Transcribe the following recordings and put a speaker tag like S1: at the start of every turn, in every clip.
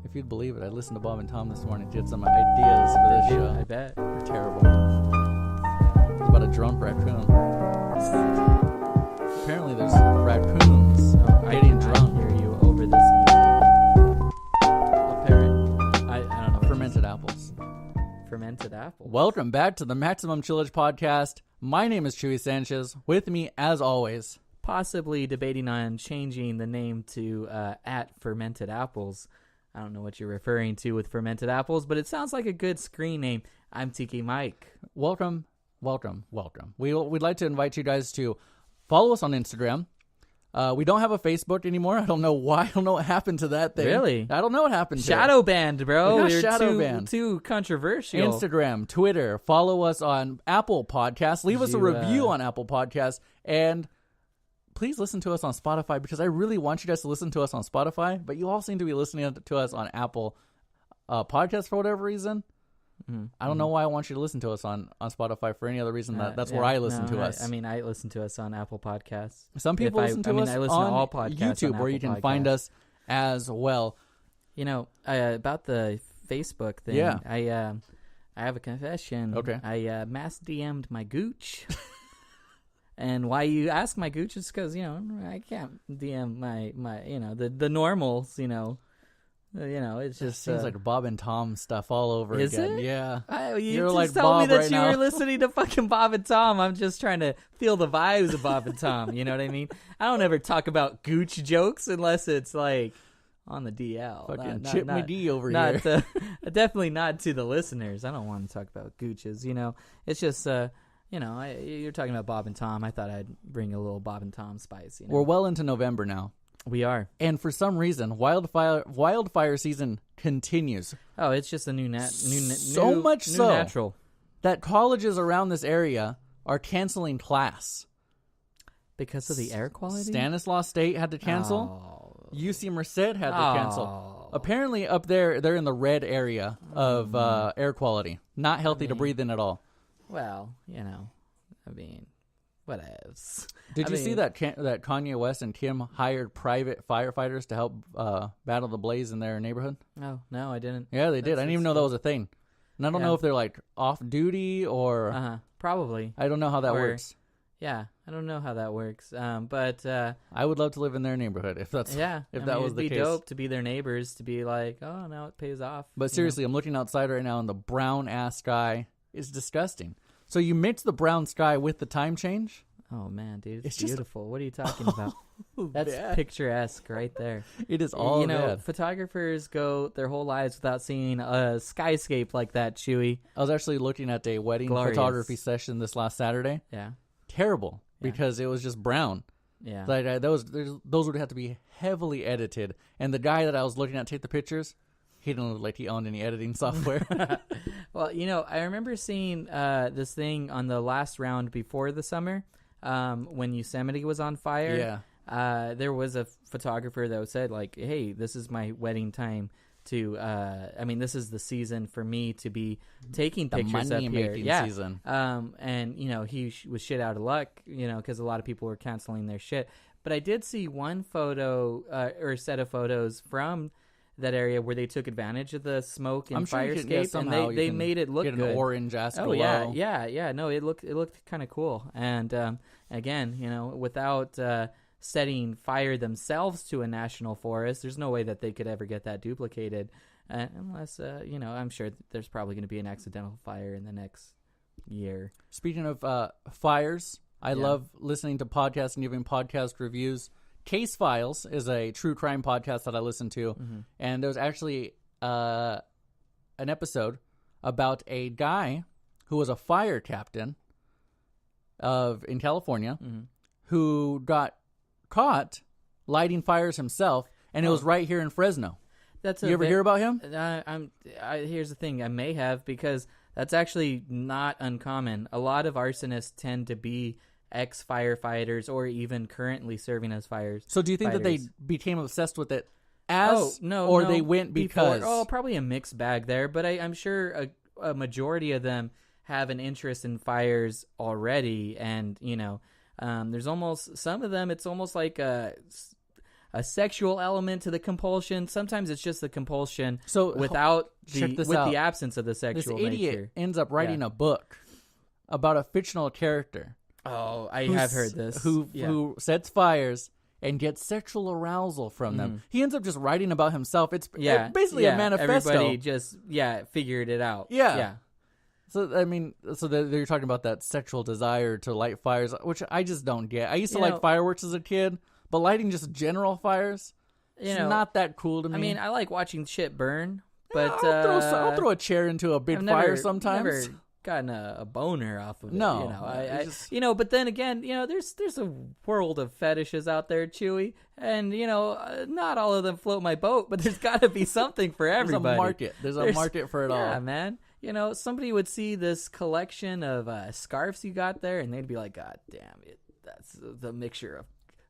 S1: If you'd believe it, I listened to Bob and Tom this morning to get some ideas for this show.
S2: I bet.
S1: They're terrible. It's about a drunk raccoon. Apparently there's raccoons getting drunk.
S2: I hear you over this music. I don't know.
S1: Fermented apples.
S2: Fermented apples.
S1: Welcome back to the Maximum Chillage Podcast. My name is Chuy Sanchez. With me, as always,
S2: possibly debating on changing the name to at Fermented Apples. I don't know what you're referring to with Fermented Apples, but it sounds like a good screen name. I'm Tiki Mike.
S1: Welcome. We'd like to invite you guys to follow us on Instagram. We don't have a Facebook anymore. I don't know why. I don't know what happened to that thing.
S2: Really?
S1: I don't know what happened to
S2: Shadow
S1: it.
S2: banned, bro.
S1: We got
S2: You're
S1: shadow banned.
S2: Too controversial.
S1: Instagram, Twitter. Follow us on Apple Podcasts. Leave us a review on Apple Podcasts. And please listen to us on Spotify, because I really want you guys to listen to us on Spotify, but you all seem to be listening to us on Apple Podcasts for whatever reason. Mm-hmm. I don't know why I want you to listen to us on Spotify for any other reason. That's where I listen to us.
S2: I mean, I listen to us on Apple Podcasts.
S1: Some people listen to us
S2: I listen
S1: on
S2: to all podcasts
S1: YouTube, where you can find us as well.
S2: You know, about the Facebook thing,
S1: yeah.
S2: I have a confession.
S1: Okay.
S2: I mass DM'd my gooch. And why you ask my gooch is because, I can't DM my the normals, it's just
S1: seems like Bob and Tom stuff all over
S2: is
S1: again.
S2: It?
S1: Yeah.
S2: You're
S1: like
S2: just telling me
S1: Bob
S2: that
S1: right
S2: you
S1: now.
S2: were listening to fucking Bob and Tom. I'm just trying to feel the vibes of Bob and Tom. You know what I mean? I don't ever talk about gooch jokes unless it's like on the DL.
S1: Fucking Chip McGee over here.
S2: Definitely not to the listeners. I don't want to talk about gooches. It's just you're talking about Bob and Tom. I thought I'd bring a little Bob and Tom spice.
S1: We're well into November now.
S2: We are.
S1: And for some reason, wildfire season continues.
S2: Oh, it's just a new natural.
S1: That colleges around this area are canceling class.
S2: Because of the air quality?
S1: Stanislaus State had to cancel. UC Merced had to cancel. Apparently up there, they're in the red area of air quality. Not healthy to breathe in at all.
S2: Well, whatevs.
S1: Did you see that Kanye West and Kim hired private firefighters to help battle the blaze in their neighborhood?
S2: Oh, no, I didn't.
S1: Yeah, they did. I didn't even know that was a thing. And I don't know if they're like off duty or...
S2: Probably.
S1: I don't know how that works.
S2: Yeah, I don't know how that works. But
S1: I would love to live in their neighborhood if that was the case.
S2: It'd be dope to be their neighbors, to be like, oh, now it pays off.
S1: But seriously, I'm looking outside right now and the brown ass sky is disgusting. So you mix the brown sky with the time change?
S2: Oh, man, dude. It's beautiful. What are you talking about? That's picturesque right there.
S1: It is all bad.
S2: Photographers go their whole lives without seeing a skyscape like that, Chewy.
S1: I was actually looking at a wedding photography session this last Saturday.
S2: Yeah.
S1: Terrible, because it was just brown.
S2: Yeah.
S1: Like those would have to be heavily edited. And the guy that I was looking at take the pictures, he didn't look like he owned any editing software.
S2: Well, I remember seeing this thing on the last round before the summer when Yosemite was on fire.
S1: Yeah.
S2: There was a photographer that said, like, hey, this is my wedding time to, this is the season for me to be taking pictures up here. Yeah.
S1: Season.
S2: And, he was shit out of luck, because a lot of people were canceling their shit. But I did see one photo or set of photos from that area where they took advantage of the smoke and fire escape, and they made it look
S1: good.
S2: Get
S1: an orange ass glow.
S2: Yeah. No, it looked kind of cool. And again, without setting fire themselves to a national forest, there's no way that they could ever get that duplicated, unless I'm sure there's probably going to be an accidental fire in the next year.
S1: Speaking of fires, I love listening to podcasts and giving podcast reviews. Case Files is a true crime podcast that I listen to, and there's actually an episode about a guy who was a fire captain in California who got caught lighting fires himself, and it was right here in Fresno. You ever hear about him?
S2: Here's the thing, I may have, because that's actually not uncommon. A lot of arsonists tend to be ex-firefighters or even currently serving as fires.
S1: So do you think that they became obsessed with it they went because...
S2: probably a mixed bag there, but I'm sure a majority of them have an interest in fires already, and there's almost some of them, it's almost like a a sexual element to the compulsion. Sometimes it's just the compulsion
S1: Check this out.
S2: the absence of the sexual
S1: This idiot
S2: nature.
S1: ends up writing a book about a fictional character.
S2: Oh, I have heard this.
S1: Who sets fires and gets sexual arousal from them. He ends up just writing about himself. It's basically a manifesto.
S2: Everybody just figured it out.
S1: Yeah. So I mean, you're talking about that sexual desire to light fires, which I just don't get. I used to like fireworks as a kid, but lighting just general fires, it's not that cool to me.
S2: I mean, I like watching shit burn, but
S1: I'll throw a chair into a big fire sometimes.
S2: Never gotten a boner off of it.
S1: No,
S2: but then again, there's a world of fetishes out there, Chewy, and not all of them float my boat, but there's got to be something for everybody.
S1: There's a market for it all.
S2: Yeah, man. Somebody would see this collection of scarves you got there, and they'd be like, "God damn it, that's the mixture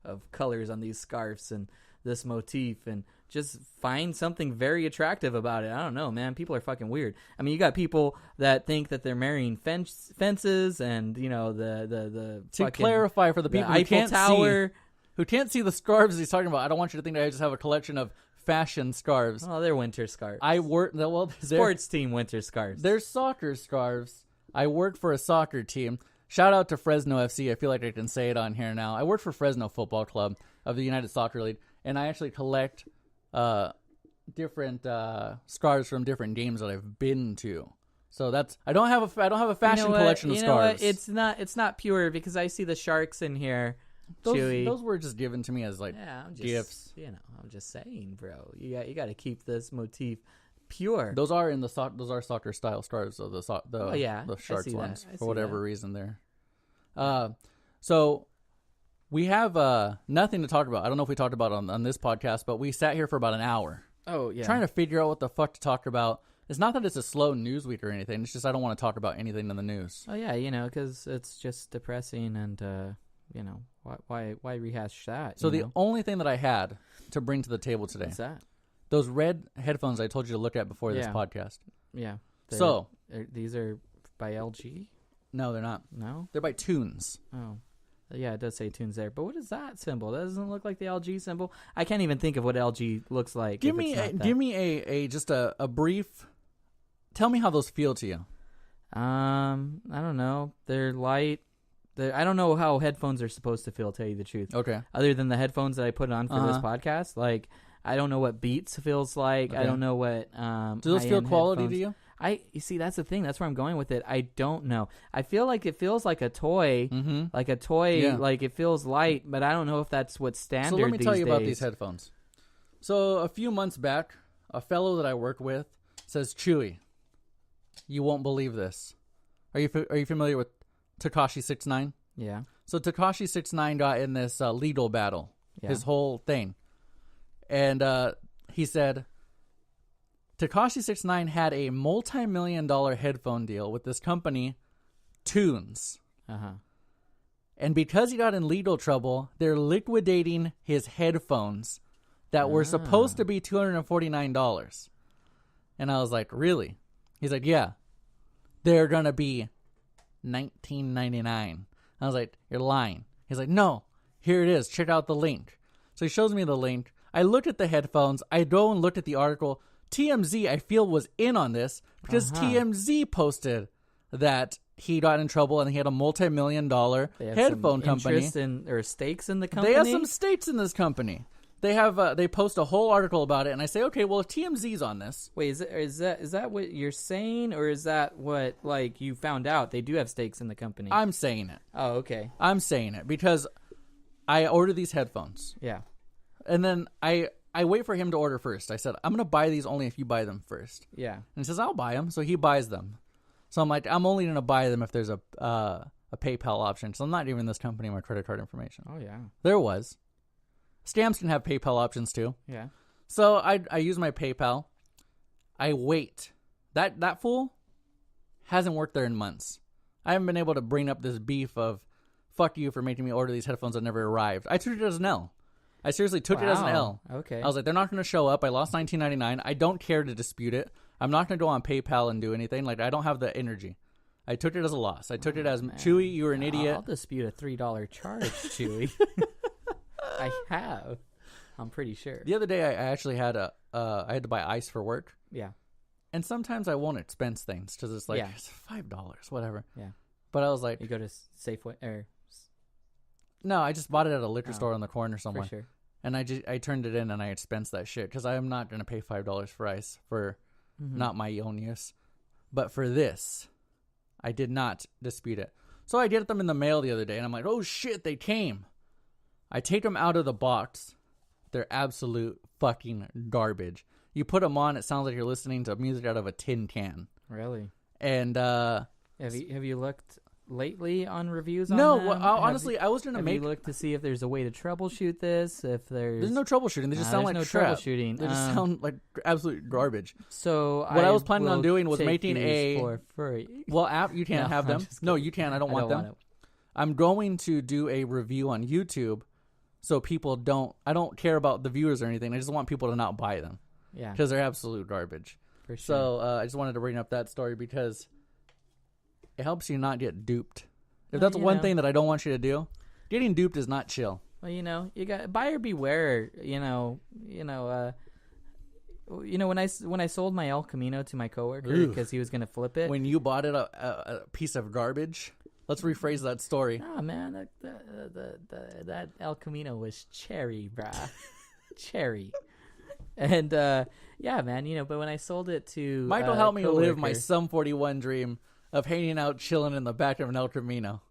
S2: of colors on these scarves and this motif," and just find something very attractive about it. I don't know, man. People are fucking weird. I mean, you got people that think that they're marrying fences, and the
S1: to clarify for the people who can't see the scarves he's talking about. I don't want you to think that I just have a collection of fashion scarves.
S2: Oh, they're winter scarves.
S1: Sports
S2: team winter scarves.
S1: They're soccer scarves. I work for a soccer team. Shout out to Fresno FC. I feel like I can say it on here now. I work for Fresno Football Club of the United Soccer League, and I actually collect different scarves from different games that I've been to. So I don't have a fashion collection of scarves.
S2: It's not pure, because I see the sharks in here.
S1: Those were just given to me as gifts.
S2: I'm just saying, bro. You got to keep this motif pure.
S1: Those are soccer style scarves of the sharks ones for whatever reason there. So we have nothing to talk about. I don't know if we talked about it on this podcast, but we sat here for about an hour.
S2: Oh yeah,
S1: trying to figure out what the fuck to talk about. It's not that it's a slow news week or anything. It's just I don't want to talk about anything in the news.
S2: Oh yeah, because it's just depressing, and why rehash that?
S1: So the only thing that I had to bring to the table today.
S2: What's that?
S1: Those red headphones I told you to look at before this podcast.
S2: Yeah. These are by LG?
S1: No, they're not.
S2: No?
S1: They're by Tunes.
S2: Oh. Yeah, it does say Tunes there. But what is that symbol? That doesn't look like the LG symbol. I can't even think of what LG looks like.
S1: Give me a brief. Tell me how those feel to you.
S2: I don't know. They're light. I don't know how headphones are supposed to feel, to tell you the truth.
S1: Okay.
S2: Other than the headphones that I put on for this podcast, I don't know what Beats feels like. Okay. I don't know what.
S1: Do those feel quality
S2: headphones.
S1: To you?
S2: You see, that's the thing. That's where I'm going with it. I don't know. I feel like it feels like a toy, like a toy. Yeah. Like it feels light, but I don't know if that's what's standard. So
S1: let me tell you about
S2: these
S1: headphones. So a few months back, a fellow that I work with says, "Chewy, you won't believe this. Are you familiar with Takashi 6ix9ine?"
S2: Yeah.
S1: So Takashi 6ix9ine got in this legal battle. Yeah. His whole thing. And he said Takashi 6ix9ine had a multi-million-dollar headphone deal with this company, Tunes. And because he got in legal trouble, they're liquidating his headphones that were supposed to be $249. And I was like, really? He's like, yeah. They're going to be $19.99. I was like, you're lying. He's like, no, here it is. Check out the link. So he shows me the link. I looked at the headphones. I go and looked at the article. TMZ, I feel, was in on this because TMZ posted that he got in trouble and he had a multi-million-dollar headphone company.
S2: Or stakes in the company?
S1: They have some stakes in this company. They post a whole article about it, and I say, okay, well, if TMZ's on this.
S2: Wait, is that what you're saying, or is that what you found out? They do have stakes in the company.
S1: I'm saying it.
S2: Oh, okay.
S1: I'm saying it because I ordered these headphones.
S2: Yeah.
S1: And then I wait for him to order first. I said, I'm going to buy these only if you buy them first.
S2: Yeah.
S1: And he says, I'll buy them. So he buys them. So I'm like, I'm only going to buy them if there's a PayPal option. So I'm not giving this company my credit card information.
S2: Oh, yeah.
S1: There was. Scams can have PayPal options too.
S2: Yeah.
S1: So I use my PayPal. I wait. That fool hasn't worked there in months. I haven't been able to bring up this beef of fuck you for making me order these headphones that never arrived. I took it as an L. I seriously took it as an L.
S2: Okay.
S1: I was like, they're not going to show up. I lost $19.99. I don't care to dispute it. I'm not going to go on PayPal and do anything. I don't have the energy. I took it as a loss. I took it as, man. Chewy, you were an idiot.
S2: I'll dispute a $3 charge, Chewy. I have. I'm pretty sure.
S1: The other day, I actually had I had to buy ice for work.
S2: Yeah.
S1: And sometimes I won't expense things because it's like it's $5, whatever.
S2: Yeah.
S1: But I was like,
S2: you go to Safeway or
S1: no, I just bought it at a liquor store on the corner somewhere.
S2: For sure.
S1: And I turned it in and I expensed that shit because I am not going to pay $5 for ice for not my own use. But for this, I did not dispute it. So I get them in the mail the other day and I'm like, oh shit, they came. I take them out of the box. They're absolute fucking garbage. You put them on, it sounds like you're listening to music out of a tin can.
S2: Really?
S1: And
S2: have you looked lately on reviews on
S1: no,
S2: them?
S1: Well, honestly, I was going to
S2: Have you looked to see if there's a way to troubleshoot this? If there's
S1: no troubleshooting. They just sound like crap.
S2: Troubleshooting.
S1: They just sound like absolute garbage.
S2: So
S1: what I was planning on doing was making
S2: for free.
S1: Well, you can't have them. No, you can't. I don't want them. I'm going to do a review on YouTube, so people don't. I don't care about the viewers or anything. I just want people to not buy them.
S2: Yeah,
S1: because they're absolute garbage.
S2: For sure.
S1: So I just wanted to bring up that story because it helps you not get duped. If that's one thing that I don't want you to do, getting duped is not chill.
S2: Well, you got buyer beware. When I sold my El Camino to my coworker because he was gonna flip it.
S1: When you bought it a piece of garbage. Let's rephrase that story.
S2: Oh man, that El Camino was cherry, brah, cherry. And yeah, man, but when I sold it to
S1: Michael helped me live my Sum 41 dream of hanging out, chilling in the back of an El Camino.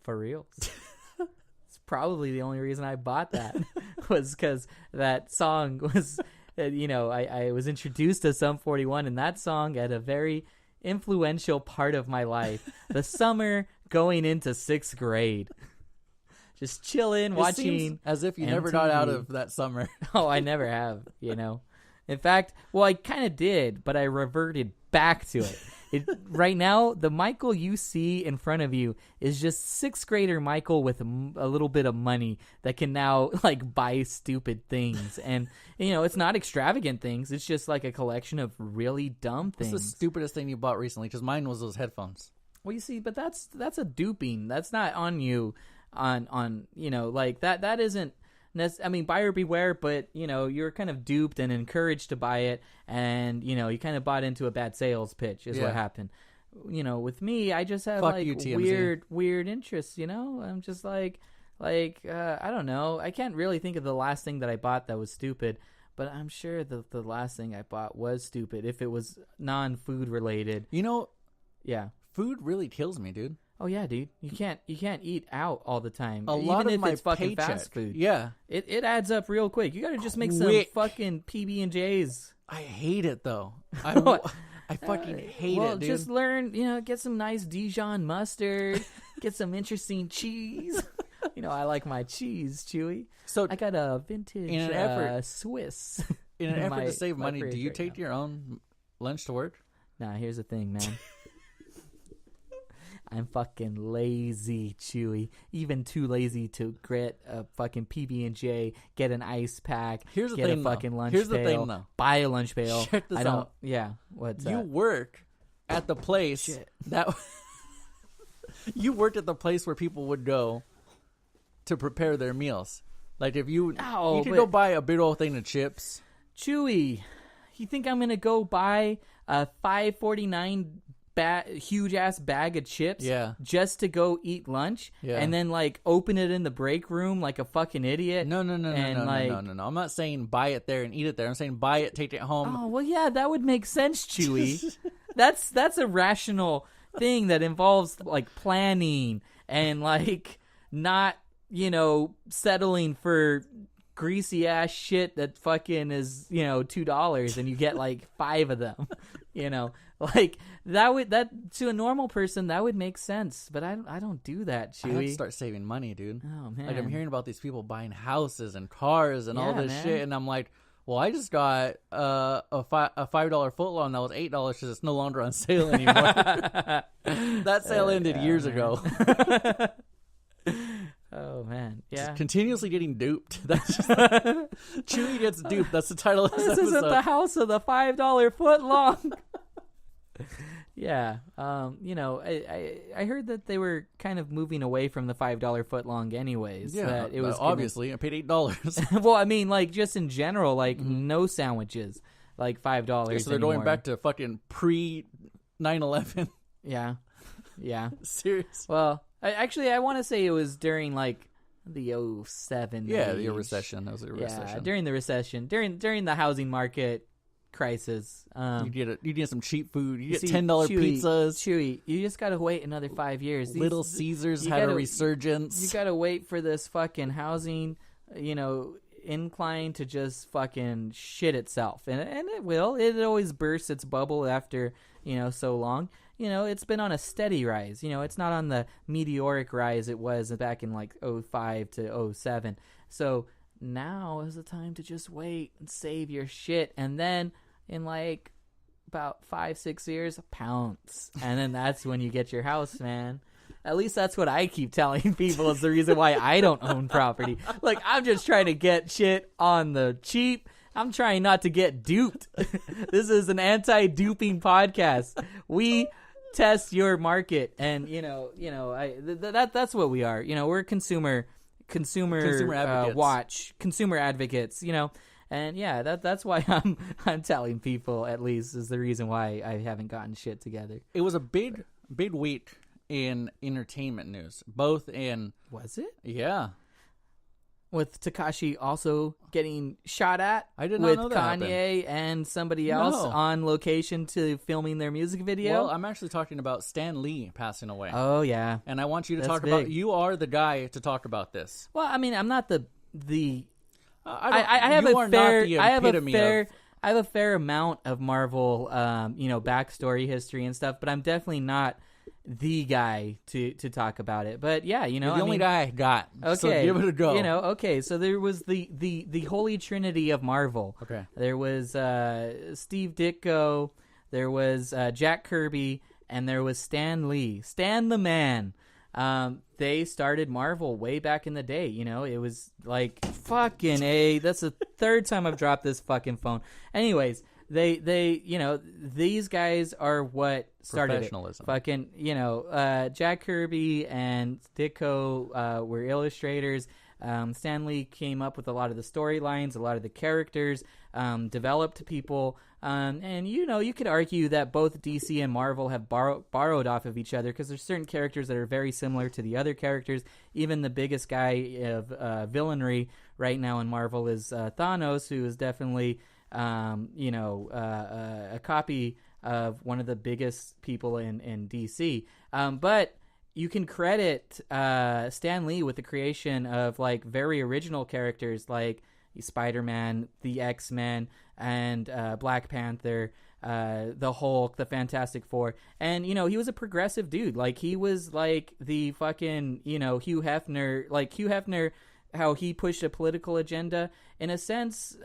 S2: For real. It's probably the only reason I bought that was because that song was, I was introduced to Sum 41 and that song at a very influential part of my life. The summer going into 6th grade. Just chilling, watching.
S1: As if you
S2: MTV.
S1: never got out of that summer.
S2: Oh, I never have, In fact, well, I kind of did, but I reverted back to it. Right now, the Michael you see in front of you is just 6th grader Michael with a little bit of money that can now, buy stupid things. And, it's not extravagant things. It's just, a collection of really dumb things.
S1: What's the stupidest thing you bought recently? Because mine was those headphones.
S2: Well, you see, but that's a duping. That's not on you. That isn't buyer beware, but you're kind of duped and encouraged to buy it, and you kind of bought into a bad sales pitch is what happened. With me, I just have weird interests. I'm just I don't know, I can't really think of the last thing that I bought that was stupid, but I'm sure the last thing I bought was stupid if it was non-food related. Yeah,
S1: food really kills me, dude.
S2: Oh yeah, dude. You can't eat out all the time.
S1: Even
S2: if
S1: my
S2: it's fucking
S1: paycheck.
S2: fast food.
S1: Yeah.
S2: It adds up real quick. You gotta just make some fucking PB&Js.
S1: I hate it though. I fucking hate it, dude.
S2: Just learn, get some nice Dijon mustard, get some interesting cheese. I like my cheese, Chewy. So I got a vintage Swiss.
S1: In an effort to save money, do you take your own lunch to work?
S2: Nah, here's the thing, man. I'm fucking lazy, Chewy. Even too lazy to get a fucking PB&J, get an ice pack,
S1: get
S2: a fucking lunch
S1: pail. Here's
S2: the
S1: thing, though.
S2: Buy a lunch pail.
S1: Check this out.
S2: Yeah, what's
S1: you
S2: that?
S1: work at the place that you worked at the place where people would go to prepare their meals. Like if you could go buy a big old thing of chips.
S2: Chewy, you think I'm gonna go buy a $5.49 huge ass bag of chips just to go eat lunch and then open it in the break room like a fucking idiot?
S1: No. I'm not saying buy it there and eat it there. I'm saying buy it, take it home.
S2: Oh well, yeah, that would make sense, Chewy. That's a rational thing that involves planning and not settling for greasy ass shit that fucking is $2 and you get 5 of them. That to a normal person that would make sense, but I don't do that, Chewy.
S1: I have to start saving money, dude.
S2: Oh man,
S1: I'm hearing about these people buying houses and cars and all this shit, and I'm like, well, I just got a $5 footlong that was $8 because it's no longer on sale anymore. That sale ended years ago.
S2: Oh man, yeah.
S1: Just continuously getting duped. That's just Chewy gets duped. That's the title of this episode.
S2: Isn't the house of the $5 footlong. Yeah. I heard that they were kind of moving away from the $5 footlong anyways.
S1: Yeah,
S2: that it was
S1: obviously. I paid $8.
S2: Well, I mean, like, just in general, like, no sandwiches, like $5
S1: Yeah, so they're
S2: anymore.
S1: going back to fucking pre 9/11.
S2: Yeah. Yeah.
S1: Serious.
S2: Well, I want to say it was during, like, the 07.
S1: Yeah, the recession. That was a recession.
S2: Yeah, during the recession, during the housing market crisis.
S1: You get some cheap food. You get
S2: see,
S1: $10 pizzas.
S2: Chewy, you just gotta wait another 5 years.
S1: Little Caesars had a resurgence.
S2: You gotta wait for this fucking housing, incline to just fucking shit itself, and it will. It always bursts its bubble after so long. It's been on a steady rise. It's not on the meteoric rise it was back in like 05 to 07. So now is the time to just wait and save your shit, and then in like about 5-6 years, pounce, and then that's when you get your house, man. At least that's what I keep telling people is the reason why I don't own property. Like, I'm just trying to get shit on the cheap. I'm trying not to get duped. This is an anti-duping podcast. We test your market, and that's what we are. We're consumer advocates. Consumer advocates. And yeah, that's why I'm telling people, at least, is the reason why I haven't gotten shit together.
S1: It was a big week in entertainment news, both in...
S2: Was it?
S1: Yeah.
S2: With Takashi also getting shot at.
S1: I did not know that
S2: Kanye
S1: happened.
S2: And somebody else on location to filming their music video.
S1: Well, I'm actually talking about Stan Lee passing away.
S2: Oh, yeah.
S1: And I want you to
S2: That's
S1: talk
S2: big.
S1: about... You are the guy to talk about this.
S2: Well, I mean, I'm not the
S1: I have
S2: a fair amount of Marvel, backstory, history, and stuff, but I'm definitely not the guy to talk about it. But yeah,
S1: You're the only guy I got.
S2: Okay,
S1: so give it a go.
S2: Okay. So there was the holy trinity of Marvel.
S1: Okay,
S2: there was Steve Ditko, there was Jack Kirby, and there was Stan Lee. Stan the Man. They started Marvel way back in the day. It was like fucking A. That's the third time I've dropped this fucking phone. Anyways, these guys are what started it. Fucking, Jack Kirby and Ditko were illustrators. Stan Lee came up with a lot of the storylines, a lot of the characters, developed people. And you could argue that both DC and Marvel have borrowed off of each other because there's certain characters that are very similar to the other characters. Even the biggest guy of villainry right now in Marvel is Thanos, who is definitely a copy of one of the biggest people in DC. But you can credit Stan Lee with the creation of like very original characters like Spider-Man, the X-Men, and Black Panther, the Hulk, the Fantastic Four. And, he was a progressive dude. Like, he was like the fucking, Hugh Hefner, how he pushed a political agenda. In a sense,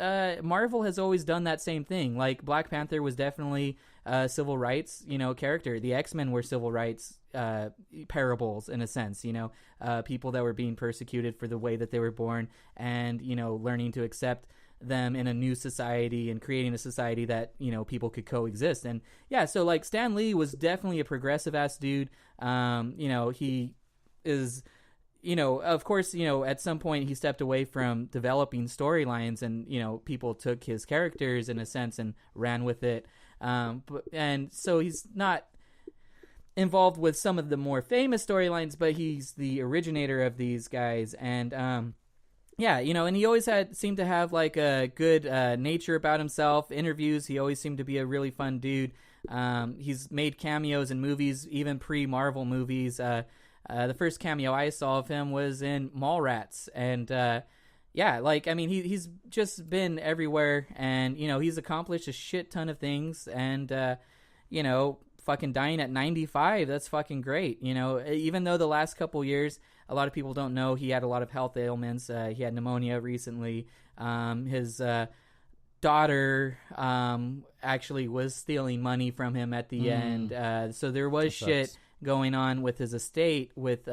S2: Marvel has always done that same thing. Like, Black Panther was definitely a civil rights, character. The X-Men were civil rights parables, in a sense, people that were being persecuted for the way that they were born and, learning to accept them in a new society and creating a society that, people could coexist. And yeah, so like Stan Lee was definitely a progressive ass dude. He is... of course, at some point he stepped away from developing storylines and, people took his characters in a sense and ran with it. And so he's not involved with some of the more famous storylines, but he's the originator of these guys. And, and he always seemed to have like a good nature about himself. Interviews, he always seemed to be a really fun dude. He's made cameos in movies, even pre-Marvel movies. The first cameo I saw of him was in Mallrats, and he's just been everywhere, and he's accomplished a shit ton of things, and fucking dying at 95, that's fucking great. Even though the last couple years, a lot of people don't know, he had a lot of health ailments. He had pneumonia recently. His daughter actually was stealing money from him at the end, so there was shit going on with his estate with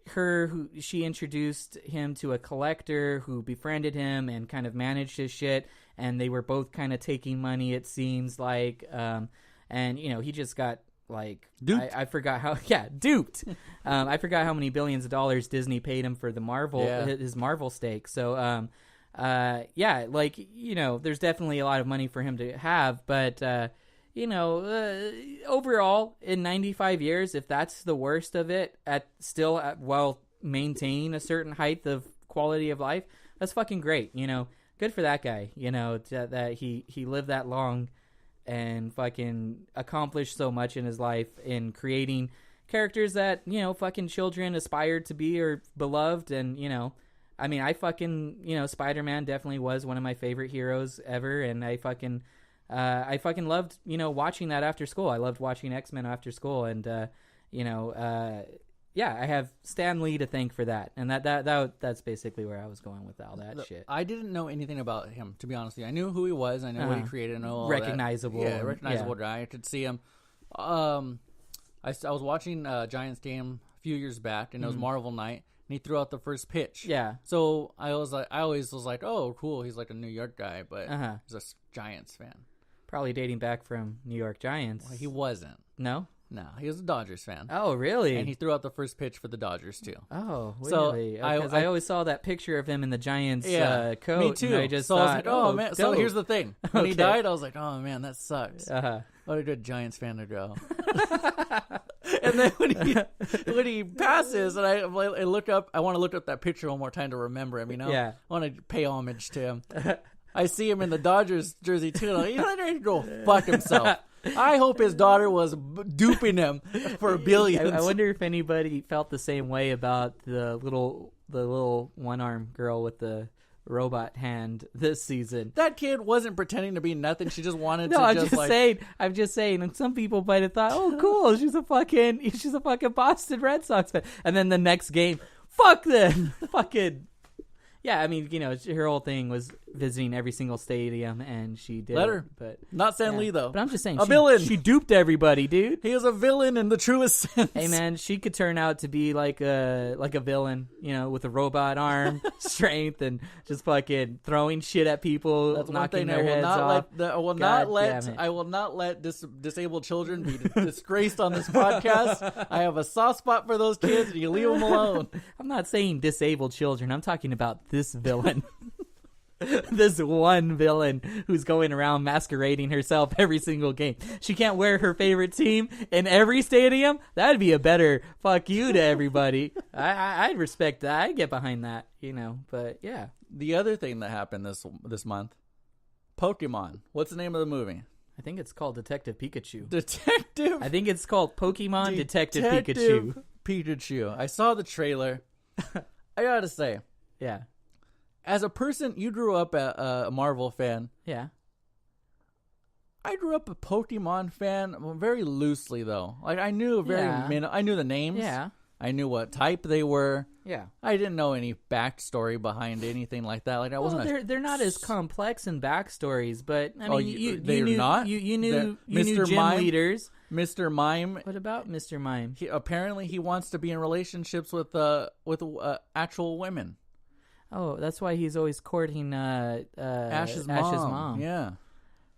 S2: who she introduced him to a collector who befriended him and kind of managed his shit, and they were both kind of taking money, it seems like, and he just got like
S1: Duped.
S2: I forgot how duped. I forgot how many billions of dollars Disney paid him for the Marvel his Marvel stake. So like there's definitely a lot of money for him to have, but overall in 95 years, if that's the worst of it, while maintaining a certain height of quality of life, that's fucking great. Good for that guy. That he lived that long and fucking accomplished so much in his life in creating characters that fucking children aspired to be or beloved. And I mean, I fucking Spider-Man definitely was one of my favorite heroes ever, and I fucking loved watching that after school. I loved watching X-Men after school, and I have Stan Lee to thank for that. And that's basically where I was going with all that shit.
S1: I didn't know anything about him, to be honest with you. I knew who he was. I knew what he created. I know all
S2: recognizable.
S1: That. Yeah, recognizable guy. I could see him. I was watching Giants game a few years back, and it was Marvel night, and he threw out the first pitch.
S2: Yeah.
S1: So I always was like, oh, cool. He's like a New York guy, but he's a Giants fan.
S2: Probably dating back from New York Giants.
S1: Well, he wasn't.
S2: No?
S1: No, he was a Dodgers fan.
S2: Oh, really?
S1: And he threw out the first pitch for the Dodgers, too.
S2: Oh, really?
S1: So
S2: I always saw that picture of him in the Giants coat.
S1: Me too.
S2: And I just
S1: I was
S2: thought,
S1: like, oh, man.
S2: dope.
S1: So here's the thing. When he died, I was like, oh, man, that sucks. What a good Giants fan to go. And then when he passes, and I look up, I want to look up that picture one more time to remember him,
S2: Yeah.
S1: I want to pay homage to him. I see him in the Dodgers jersey, too. And I'm like, he's ready to go fuck himself. I hope his daughter was duping him for billions.
S2: I wonder if anybody felt the same way about the little one-arm girl with the robot hand this season.
S1: That kid wasn't pretending to be nothing. She just wanted to.
S2: I'm just saying. And some people might have thought, "Oh, cool, she's a fucking Boston Red Sox fan." And then the next game, fuck them, fucking. Yeah, I mean, her whole thing was visiting every single stadium, and she did.
S1: Let her.
S2: But
S1: not Stan Lee, though.
S2: But I'm just saying,
S1: villain.
S2: She duped everybody, dude.
S1: He is a villain in the truest sense.
S2: Hey, man, she could turn out to be like a villain, with a robot arm, strength, and just fucking throwing shit at people,
S1: That's
S2: knocking their heads off.
S1: I will not let disabled children be disgraced on this podcast. I have a soft spot for those kids, and you leave them alone.
S2: I'm not saying disabled children. I'm talking about this villain. This one villain who's going around masquerading herself every single game. She can't wear her favorite team in every stadium. That'd be a better fuck you to everybody. I'd respect that. I'd get behind that, but yeah.
S1: The other thing that happened this month, Pokemon. What's the name of the movie?
S2: I think it's called Detective Picachu.
S1: I
S2: think it's called Pokemon Detective Pikachu.
S1: Pikachu. I saw the trailer. I gotta say.
S2: Yeah.
S1: As a person, you grew up a Marvel fan.
S2: Yeah.
S1: I grew up a Pokemon fan, very loosely though. Like I knew I knew the names.
S2: Yeah.
S1: I knew what type they were.
S2: Yeah.
S1: I didn't know any backstory behind anything like that. Like I wasn't.
S2: They're not as complex in backstories, but I mean, you knew
S1: Mr.
S2: gym
S1: Mime,
S2: leaders.
S1: Mr. Mime.
S2: What about Mr. Mime?
S1: Apparently, he wants to be in relationships with actual women.
S2: Oh, that's why he's always courting
S1: Ash's mom. Yeah.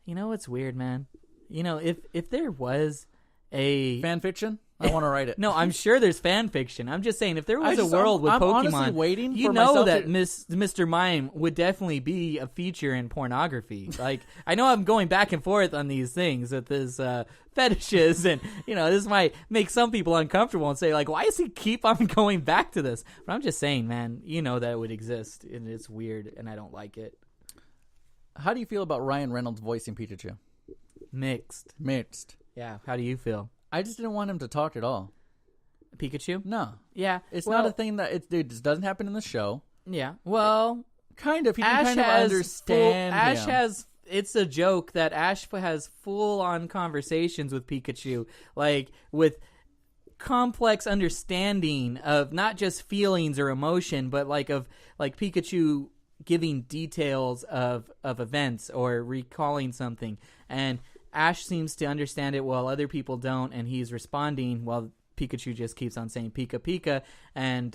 S2: You know what's weird, man? If there was a
S1: fan fiction, I want to write it.
S2: No, I'm sure there's fan fiction. I'm just saying, if there was a world with
S1: I'm
S2: Pokemon,
S1: honestly waiting
S2: you
S1: for
S2: know
S1: myself
S2: that
S1: to...
S2: Mr. Mime would definitely be a feature in pornography. Like, I know I'm going back and forth on these things with this fetishes, and this might make some people uncomfortable and say, like, why does he keep on going back to this? But I'm just saying, man, that it would exist, and it's weird, and I don't like it.
S1: How do you feel about Ryan Reynolds voicing Pikachu?
S2: Mixed. Yeah. How do you feel?
S1: I just didn't want him to talk at all.
S2: Pikachu?
S1: No.
S2: Yeah.
S1: It's not a thing that it just doesn't happen in the show.
S2: Yeah. Well,
S1: kind of. He can kind of understand
S2: Ash
S1: him.
S2: has. It's a joke that Ash has full-on conversations with Pikachu, like with complex understanding of not just feelings or emotion, but like Pikachu giving details of events or recalling something, and Ash seems to understand it while other people don't, and he's responding while Pikachu just keeps on saying Pika Pika, and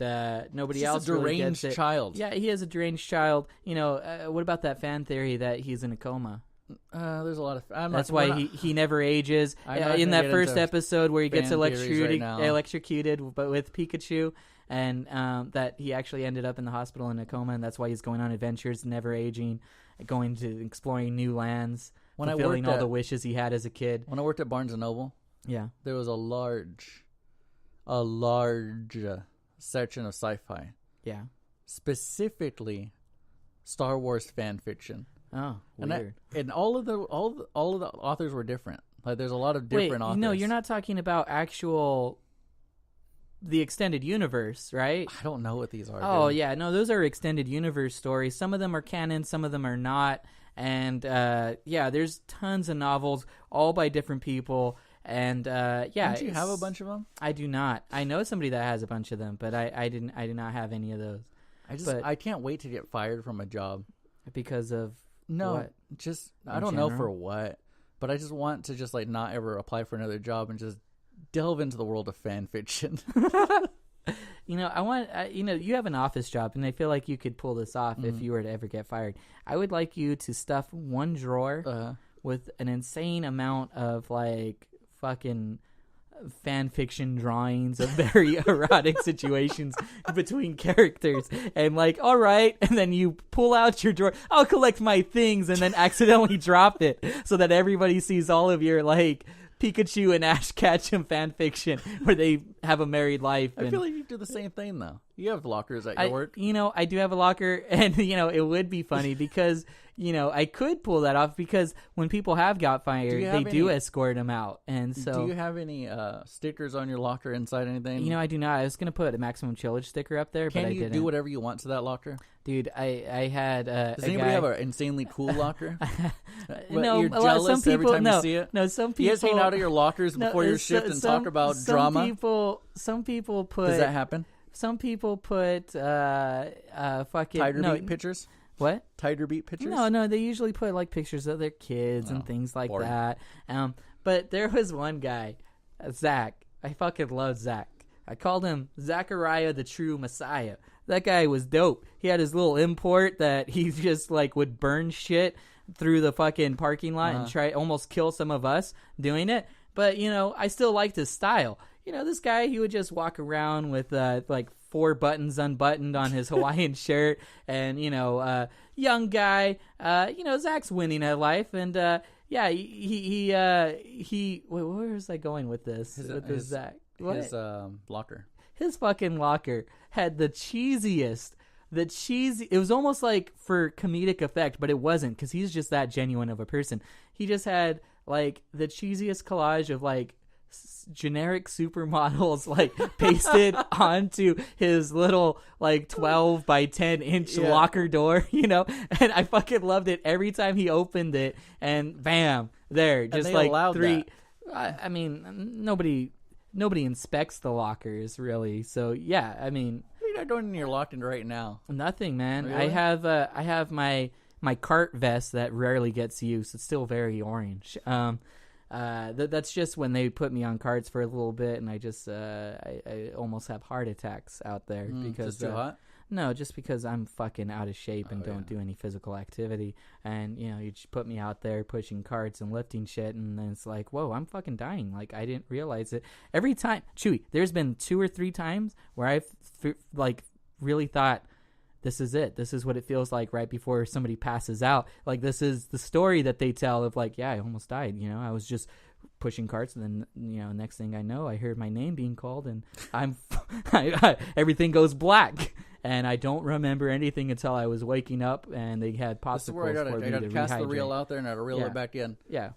S2: nobody else really gets it.
S1: Deranged child.
S2: Yeah, he is a deranged child. What about that fan theory that he's in a coma?
S1: There's a lot of.
S2: That's why he never ages. In that first episode where he gets electrocuted, but with Pikachu, and that he actually ended up in the hospital in a coma, and that's why he's going on adventures, never aging, going to exploring new lands, fulfilling all the wishes he had as a kid.
S1: When I worked at Barnes and Noble, there was a large section of sci-fi.
S2: Yeah,
S1: specifically Star Wars fan fiction.
S2: Oh, weird.
S1: And all of the authors were different. Like there's a lot of different authors.
S2: No, you're not talking about the extended universe, right?
S1: I don't know what these are.
S2: Oh, yeah. No, those are extended universe stories. Some of them are canon, some of them are not. And there's tons of novels, all by different people. And don't
S1: you have a bunch of them?
S2: I do not. I know somebody that has a bunch of them, but I did not have any of those.
S1: I can't wait to get fired from a job
S2: because of
S1: what? Just I don't know for what, but I just want to just like not ever apply for another job and just delve into the world of fan fiction.
S2: You have an office job, and I feel like you could pull this off if you were to ever get fired. I would like you to stuff one drawer with an insane amount of like fucking fan fiction drawings of very erotic situations between characters, and like, all right, and then you pull out your drawer, I'll collect my things, and then accidentally drop it so that everybody sees all of your like Pikachu and Ash Ketchum fan fiction where they have a married life.
S1: I feel like you do the same thing though. You have lockers at your work.
S2: I do have a locker, and it would be funny because I could pull that off because when people have got fired, they do escort them out. And so,
S1: do you have any stickers on your locker inside anything?
S2: I do not. I was gonna put a maximum chillage sticker up there, but I didn't.
S1: Can you do whatever you want to that locker?
S2: Dude, I had.
S1: Does anybody have an insanely cool locker?
S2: No,
S1: you're jealous
S2: some people,
S1: every time you see it.
S2: No, some people.
S1: You guys hang out at your lockers before your shift and talk about drama.
S2: Some people put.
S1: Does that happen?
S2: Some people put fucking
S1: Tiger Beat pictures.
S2: What?
S1: Tiger Beat pictures?
S2: No, they usually put like pictures of their kids and things like that. But there was one guy, Zach. I fucking love Zach. I called him Zachariah the True Messiah. That guy was dope. He had his little import that he just like would burn shit through the fucking parking lot and try almost kill some of us doing it. But I still liked his style. This guy, he would just walk around with like 4 buttons unbuttoned on his Hawaiian shirt, and young guy. Zach's winning at life, and he where was I going with this? His Zach, what?
S1: His locker.
S2: His fucking locker had the cheesiest. It was almost like for comedic effect, but it wasn't, because he's just that genuine of a person. He just had like the cheesiest collage of like generic supermodels like pasted onto his little like 12 by 10 inch locker door, and I fucking loved it every time he opened it, and bam, there, just like 3. I mean, nobody inspects the lockers really, so yeah. I mean,
S1: what are you not doing in your locker right now?
S2: Nothing, man.
S1: Really?
S2: I have my cart vest that rarely gets used. It's still very orange. That's just when they put me on carts for a little bit, and I just I almost have heart attacks out there because
S1: just too hot.
S2: No, just because I'm fucking out of shape and don't do any physical activity, and you just put me out there pushing carts and lifting shit, and then it's like, whoa, I'm fucking dying. Like, I didn't realize it. Every time, Chewy, there's been 2 or 3 times where I've like really thought, this is it. This is what it feels like right before somebody passes out. Like, this is the story that they tell of like, yeah, I almost died. I was just pushing carts, and then, next thing I know, I heard my name being called, and everything goes black, and I don't remember anything until I was waking up, and they had popsicles. This is where
S1: I gotta cast the reel out there, and I gotta reel it back in.
S2: Yeah.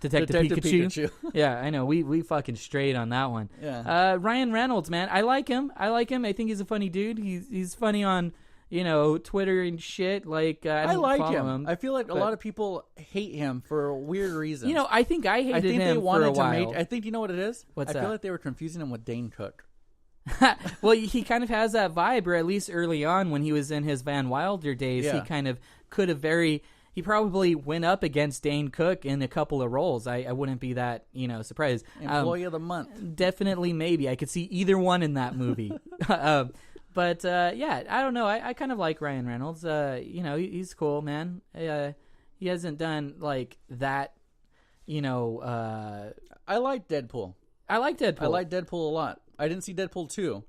S2: Detective Pikachu. Yeah, I know. We fucking strayed on that one.
S1: Yeah.
S2: Ryan Reynolds, man. I like him. I think he's a funny dude. He's funny on Twitter and shit. Like, I like him.
S1: I feel like a lot of people hate him for weird reasons.
S2: I think I hated him
S1: they wanted
S2: for a while.
S1: I think you know what it is?
S2: What's
S1: that? I feel like they were confusing him with Dane Cook.
S2: Well, he kind of has that vibe, or at least early on when he was in his Van Wilder days, he kind of could have he probably went up against Dane Cook in a couple of roles. I wouldn't be that, surprised.
S1: Employee of the month.
S2: Definitely, maybe. I could see either one in that movie. But I don't know. I kind of like Ryan Reynolds. He's cool, man. He hasn't done like that. You know,
S1: I like Deadpool.
S2: I like Deadpool.
S1: I like Deadpool a lot. I didn't see Deadpool 2.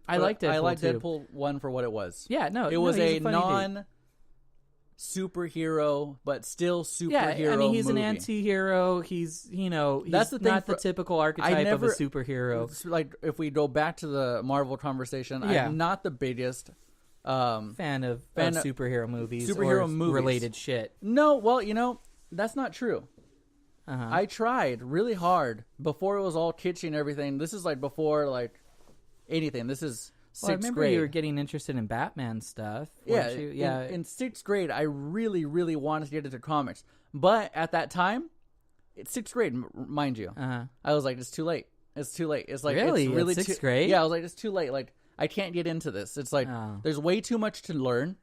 S2: I like Deadpool.
S1: I like
S2: too.
S1: Deadpool 1 for what it was.
S2: Yeah, no,
S1: it was
S2: he's
S1: a non-superhero, but still superhero.
S2: Yeah, I mean, he's
S1: movie.
S2: an anti-hero. He's, he's
S1: That's the thing
S2: not the typical archetype of a superhero.
S1: Like, if we go back to the Marvel conversation, I'm not the biggest
S2: fan of superhero movies
S1: or
S2: movies. Related shit.
S1: No, well, that's not true.
S2: Uh-huh.
S1: I tried really hard before it was all kitschy and everything. This is like before like anything. This is sixth
S2: I remember
S1: grade.
S2: You were getting interested in Batman stuff.
S1: Yeah,
S2: Yeah.
S1: In sixth grade, I really, really wanted to get into comics, but at that time, it's sixth grade, mind you. I was like, it's too late. It's too late. It's like
S2: really,
S1: it's really
S2: sixth grade.
S1: Yeah, I was like, it's too late. Like, I can't get into this. It's like there's way too much to learn.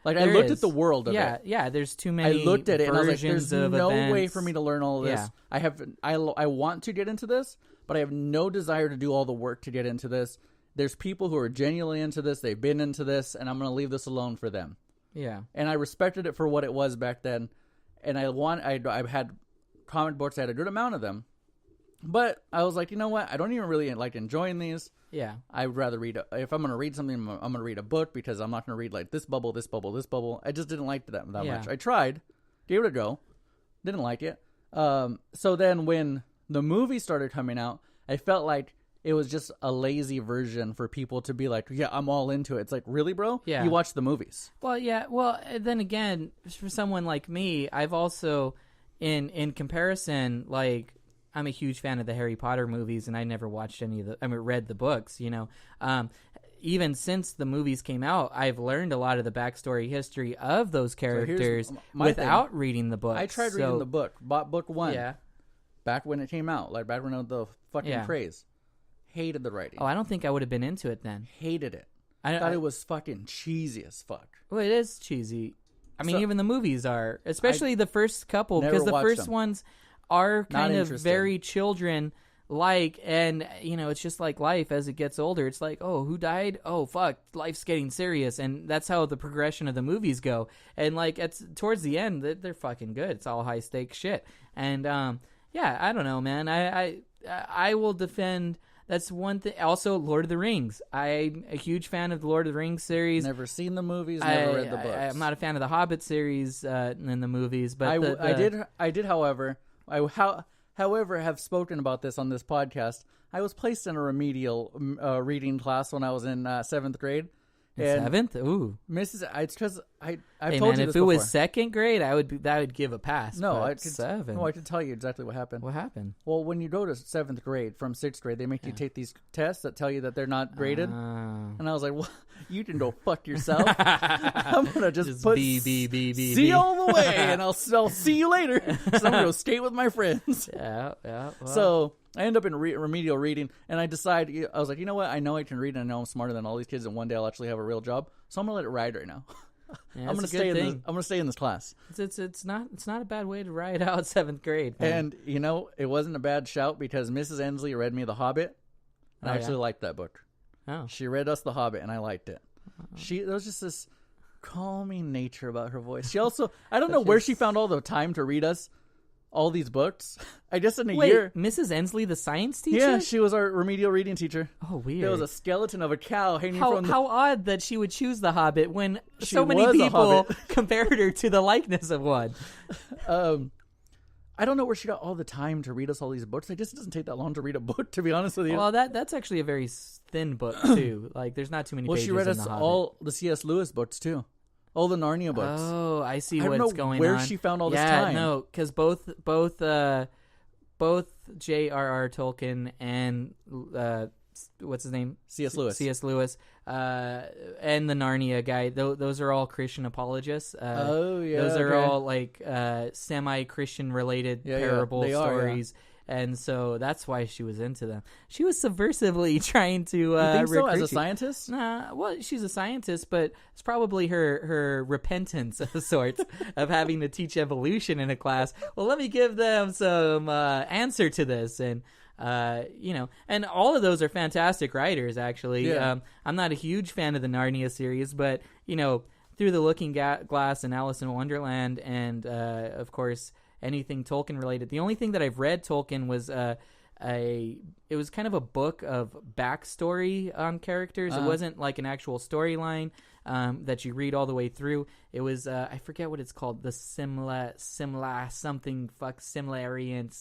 S1: Like, I looked at the world of it.
S2: Yeah, there's too many.
S1: I looked at it and I was like, "There's no
S2: events.
S1: way for me to learn all of this.
S2: Yeah.
S1: I want to get into this, but I have no desire to do all the work to get into this. There's people who are genuinely into this. They've been into this, and I'm going to leave this alone for them."
S2: Yeah.
S1: And I respected it for what it was back then, and I had comic books. I had a good amount of them, but I was like, you know what? I don't even really like enjoying these.
S2: Yeah.
S1: I'd rather read, if I'm going to read something, I'm going to read a book because I'm not going to read like this bubble, this bubble, this bubble. I just didn't like that much. I tried, gave it a go, didn't like it. So then when the movie started coming out, I felt like it was just a lazy version for people to be like, yeah, I'm all into it. It's like, really, bro?
S2: Yeah.
S1: You watch the movies.
S2: Well, yeah. Well, then again, for someone like me, I've also, in comparison, like, I'm a huge fan of the Harry Potter movies, and I never watched any of the. I mean, read the books. Even since the movies came out, I've learned a lot of the backstory history of those characters without reading the book.
S1: I tried reading the book. Bought book 1.
S2: Yeah.
S1: Back when it came out, like back when it was the fucking craze. Hated the writing.
S2: Oh, I don't think I would have been into it then.
S1: Hated it. I thought it was fucking cheesy as fuck.
S2: Well, it is cheesy. I mean, even the movies are, especially the first couple, because the first ones are kind of very children-like, and, it's just like life as it gets older. It's like, oh, who died? Oh, fuck, life's getting serious, and that's how the progression of the movies go. And, like, towards the end, they're fucking good. It's all high-stakes shit. And, I don't know, man. I will defend... That's one thing. Also, Lord of the Rings. I'm a huge fan of the Lord of the Rings series.
S1: Never seen the movies. Never read the books.
S2: I'm not a fan of the Hobbit series in the movies, but
S1: I did. However, have spoken about this on this podcast. I was placed in a remedial reading class when I was in 7th grade.
S2: Seventh? Ooh,
S1: Mrs. It's because I've told
S2: man,
S1: you this
S2: if it
S1: before.
S2: was 2nd grade, that would give a pass.
S1: No,
S2: I could 7.
S1: No, I could tell you exactly what happened.
S2: What happened?
S1: Well, when you go to 7th grade from 6th grade, they make you take these tests that tell you that they're not graded. And I was like, well, you can go fuck yourself. I'm gonna just put
S2: B.
S1: see all the way, and I'll see you later. So I'm gonna go skate with my friends.
S2: Yeah. Well.
S1: So I end up in remedial reading, and I was like, you know what? I know I can read, and I know I'm smarter than all these kids, and one day I'll actually have a real job. So I'm gonna let it ride right now.
S2: Yeah,
S1: I'm gonna stay in this class.
S2: It's not a bad way to ride out 7th grade. Man.
S1: And it wasn't a bad shout because Mrs. Ensley read me The Hobbit, and I actually liked that book.
S2: Oh.
S1: She read us The Hobbit, and I liked it. There was just this calming nature about her voice. She also, I don't know where she found all the time to read us all these books. I guess in a year.
S2: Mrs. Ensley, the science teacher?
S1: Yeah, she was our remedial reading teacher.
S2: Oh, weird.
S1: There was a skeleton of a cow hanging from
S2: How odd that she would choose The Hobbit when so many people compared her to the likeness of one.
S1: I don't know where she got all the time to read us all these books. It just doesn't take that long to read a book, to be honest with you.
S2: Well, that's actually a very thin book, too. Like, there's not too many pages in The Hobbit.
S1: Well, she read us all the C.S. Lewis books, too. All the Narnia books.
S2: Oh, I see
S1: what's going on. I don't know where she found all this time.
S2: Yeah, no, because both J.R.R. Tolkien and what's his name?
S1: C.S. Lewis.
S2: C.S. Lewis, and the Narnia guy. Those are all Christian apologists. Those are all like semi-Christian related parable stories. Yeah. And so that's why she was into them. She was subversively trying to
S1: you think so, as a scientist?
S2: Nah, well, she's a scientist, but it's probably her repentance of sorts of having to teach evolution in a class. Well, let me give them some answer to this. And, and all of those are fantastic writers, actually.
S1: Yeah.
S2: I'm not a huge fan of the Narnia series, but, through the Looking Glass and Alice in Wonderland, and of course anything Tolkien related. The only thing that I've read Tolkien was it was kind of a book of backstory on characters. It wasn't like an actual storyline that you read all the way through. It was I forget what it's called, the Similarian.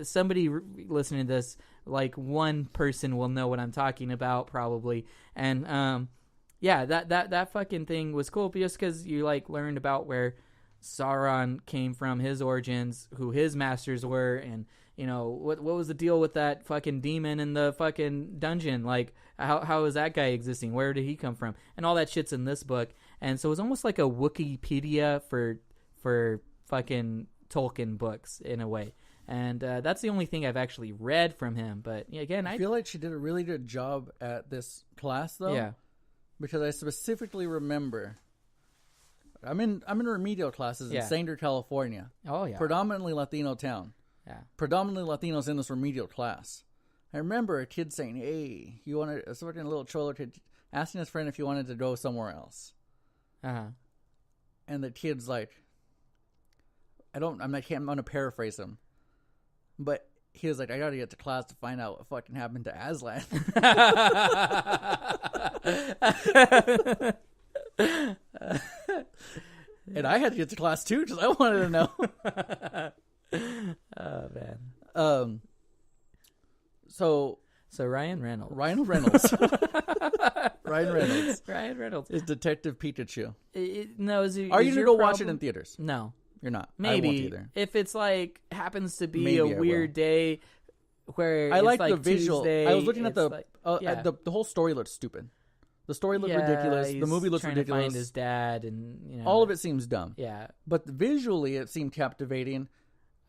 S2: Somebody listening to this, like one person will know what I'm talking about probably, and yeah, that fucking thing was cool just because you like learned about where Sauron came from, his origins, who his masters were, and you know what was the deal with that fucking demon in the fucking dungeon? Like how is that guy existing? Where did he come from? And all that shit's in this book. And so it's almost like a Wikipedia for fucking Tolkien books in a way. And that's the only thing I've actually read from him. But again, I
S1: feel like she did a really good job at this class, though.
S2: Yeah.
S1: Because I specifically remember, I'm in remedial classes in Sanger, California.
S2: Oh yeah.
S1: Predominantly Latino town.
S2: Yeah.
S1: Predominantly Latinos in this remedial class. I remember a kid saying, "Hey, you want to?" A fucking little cholo kid asking his friend if he wanted to go somewhere else. And the kid's like, I'm gonna paraphrase him, but he was like, "I gotta get to class to find out what fucking happened to Aslan." And I had to get to class too because I wanted to know.
S2: Oh man.
S1: So
S2: Ryan Reynolds.
S1: Ryan Reynolds is Detective Pikachu.
S2: No,
S1: are you gonna go watch it in theaters?
S2: No,
S1: you're not.
S2: Maybe
S1: I won't either.
S2: If it's like happens to be
S1: Maybe
S2: a weird day where
S1: I
S2: it's
S1: like the
S2: Tuesday,
S1: visual. I was looking at the
S2: yeah.
S1: the whole story looked stupid. The story looked ridiculous. The movie looks ridiculous.
S2: To find his dad, and
S1: all of it seems dumb.
S2: Yeah,
S1: but visually it seemed captivating.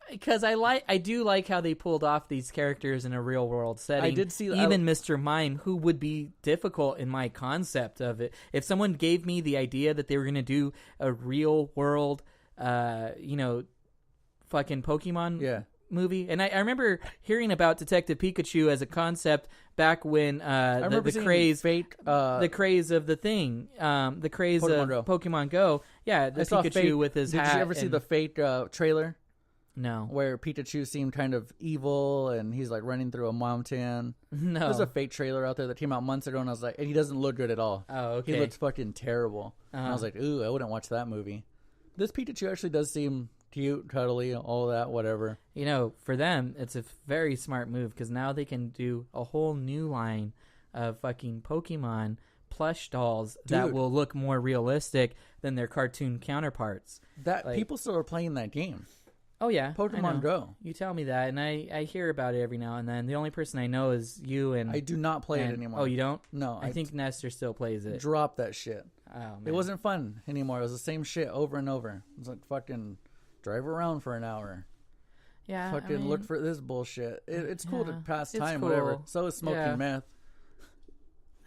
S2: Because I do like how they pulled off these characters in a real world setting.
S1: I did see
S2: even Mr. Mime, who would be difficult in my concept of it. If someone gave me the idea that they were going to do a real world, fucking Pokemon movie, and I remember hearing about Detective Pikachu as a concept back when the craze of the thing, the craze of Pokemon Go. Yeah, the Pikachu with his hat.
S1: Did you ever see the Fate trailer?
S2: No.
S1: Where Pikachu seemed kind of evil and he's like running through a mountain.
S2: No.
S1: There's a Fate trailer out there that came out months ago and I was like, and he doesn't look good at all.
S2: Oh, okay.
S1: He looks fucking terrible. And I was like, ooh, I wouldn't watch that movie. This Pikachu actually does seem cute, cuddly, all that, whatever.
S2: You know, for them, it's a very smart move because now they can do a whole new line of fucking Pokemon plush dolls that will look more realistic than their cartoon counterparts.
S1: That people still are playing that game.
S2: Oh, yeah.
S1: Pokemon Go.
S2: You tell me that, and I hear about it every now and then. The only person I know is you and...
S1: I do not play it anymore.
S2: Oh, you don't?
S1: No.
S2: I think Nestor still plays it.
S1: Drop that shit.
S2: Oh, man.
S1: It wasn't fun anymore. It was the same shit over and over. It was like fucking drive around for an hour.
S2: Yeah,
S1: fucking look for this bullshit. It's cool to pass time,
S2: cool.
S1: whatever. So is smoking meth.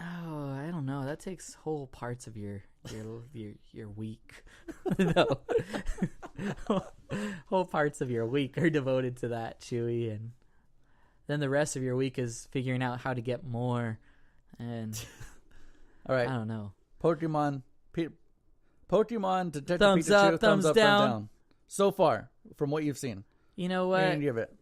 S2: Oh, I don't know. That takes whole parts of your week. No. Whole parts of your week are devoted to that, Chewy, and then the rest of your week is figuring out how to get more. And
S1: all right,
S2: I don't know.
S1: Pokemon Detective
S2: thumbs
S1: Pikachu,
S2: up, thumbs down.
S1: So far, from what you've seen,
S2: you know what?
S1: I'm give it.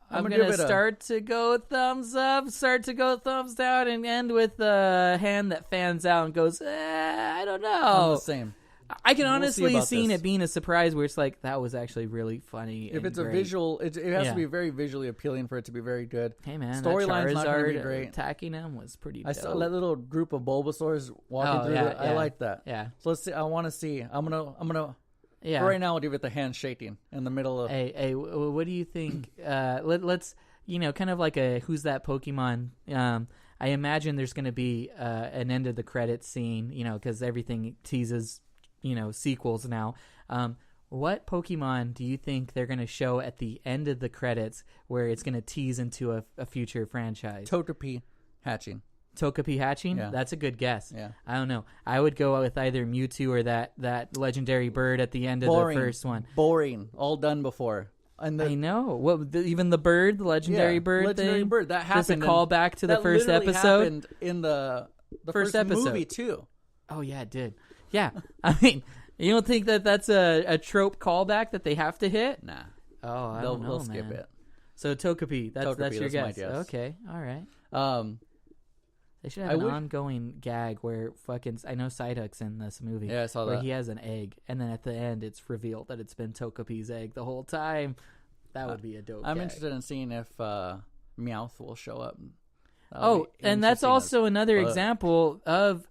S2: I'm gonna start to go thumbs up, start to go thumbs down, and end with a hand that fans out and goes, I don't know.
S1: I'm the same.
S2: I can honestly see it being a surprise where it's like, that was actually really funny.
S1: If it's
S2: great.
S1: a visual, it has to be very visually appealing for it to be very good.
S2: Hey man,
S1: storyline's not going to be great.
S2: Attacking him was pretty dope.
S1: I saw that little group of Bulbasaurs walking through it. I like that.
S2: Yeah.
S1: So let's see. I want to see. I'm gonna.
S2: Yeah.
S1: For right now, I'll give it the hand shaking in the middle of.
S2: Hey, what do you think? Let's kind of like a Who's That Pokemon? I imagine there's going to be an end of the credits scene. Because everything teases. Sequels now. What Pokemon do you think they're going to show at the end of the credits where it's going to tease into a future franchise?
S1: Togepi hatching.
S2: Togepi hatching?
S1: Yeah.
S2: That's a good guess.
S1: Yeah.
S2: I don't know. I would go with either Mewtwo or that legendary bird at the end of the first one.
S1: Boring. All done before. And
S2: I know. Even the bird, the legendary bird
S1: legendary
S2: thing?
S1: Bird. That happened.
S2: Just a call back to the first episode?
S1: Happened in the first
S2: episode.
S1: movie, too.
S2: Oh, yeah, it did. Yeah. I mean, you don't think that that's a trope callback that they have to hit?
S1: Nah.
S2: Oh, I
S1: They'll
S2: don't know,
S1: skip
S2: man.
S1: it.
S2: So Togepi, that's your
S1: that's my
S2: guess.
S1: guess.
S2: Okay, all right. They should have an ongoing gag where I know Psyduck's in this movie.
S1: Yeah, I saw
S2: where
S1: that.
S2: he has an egg, and then at the end it's revealed that it's been Togepi's egg the whole time. That would be a dope
S1: I'm
S2: gag.
S1: interested in seeing if Meowth will show up.
S2: And that's also another example of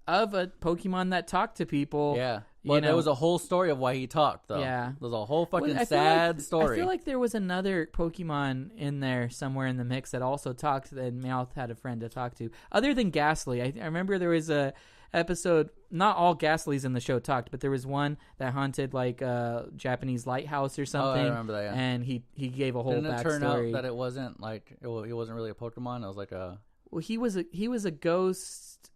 S2: a Pokemon that talked to people.
S1: Yeah. Well, there was a whole story of why he talked, though.
S2: Yeah.
S1: There's a whole fucking sad story.
S2: I feel like there was another Pokemon in there somewhere in the mix that also talked, and Meowth had a friend to talk to. Other than Ghastly, I remember there was a episode, not all Ghastlys in the show talked, but there was one that haunted like a Japanese lighthouse or something.
S1: Oh, I remember that, yeah.
S2: And he gave a whole backstory.
S1: Didn't it turn out that it wasn't like, it wasn't really a Pokemon? It was like a...
S2: Well, he was a ghost,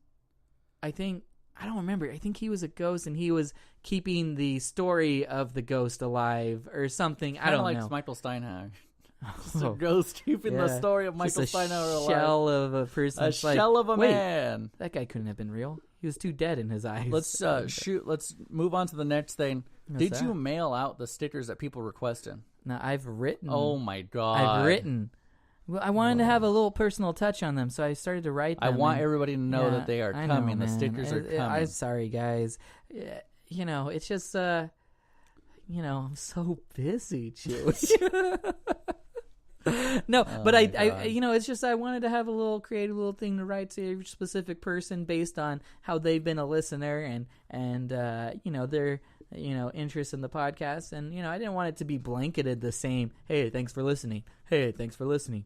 S2: I think... I don't remember. I think he was a ghost, and he was keeping the story of the ghost alive or something. I don't know.
S1: Like Michael Steinhauer. Just a ghost keeping the story of Michael Steinhauer alive.
S2: A shell of a person.
S1: A shell of a man.
S2: That guy couldn't have been real. He was too dead in his eyes.
S1: Let's move on to the next thing. Did you mail out the stickers that people requested?
S2: No, I've written.
S1: Oh my god.
S2: I've written. Well, I wanted to have a little personal touch on them, so I started to write them.
S1: I want everybody to know that they are coming. The stickers are coming.
S2: I'm sorry, guys. It's just, I'm so busy, Chuy. No, but I, it's just I wanted to have a little creative little thing to write to every specific person based on how they've been a listener and their interest in the podcast, and I didn't want it to be blanketed the same. Hey, thanks for listening. Hey, thanks for listening.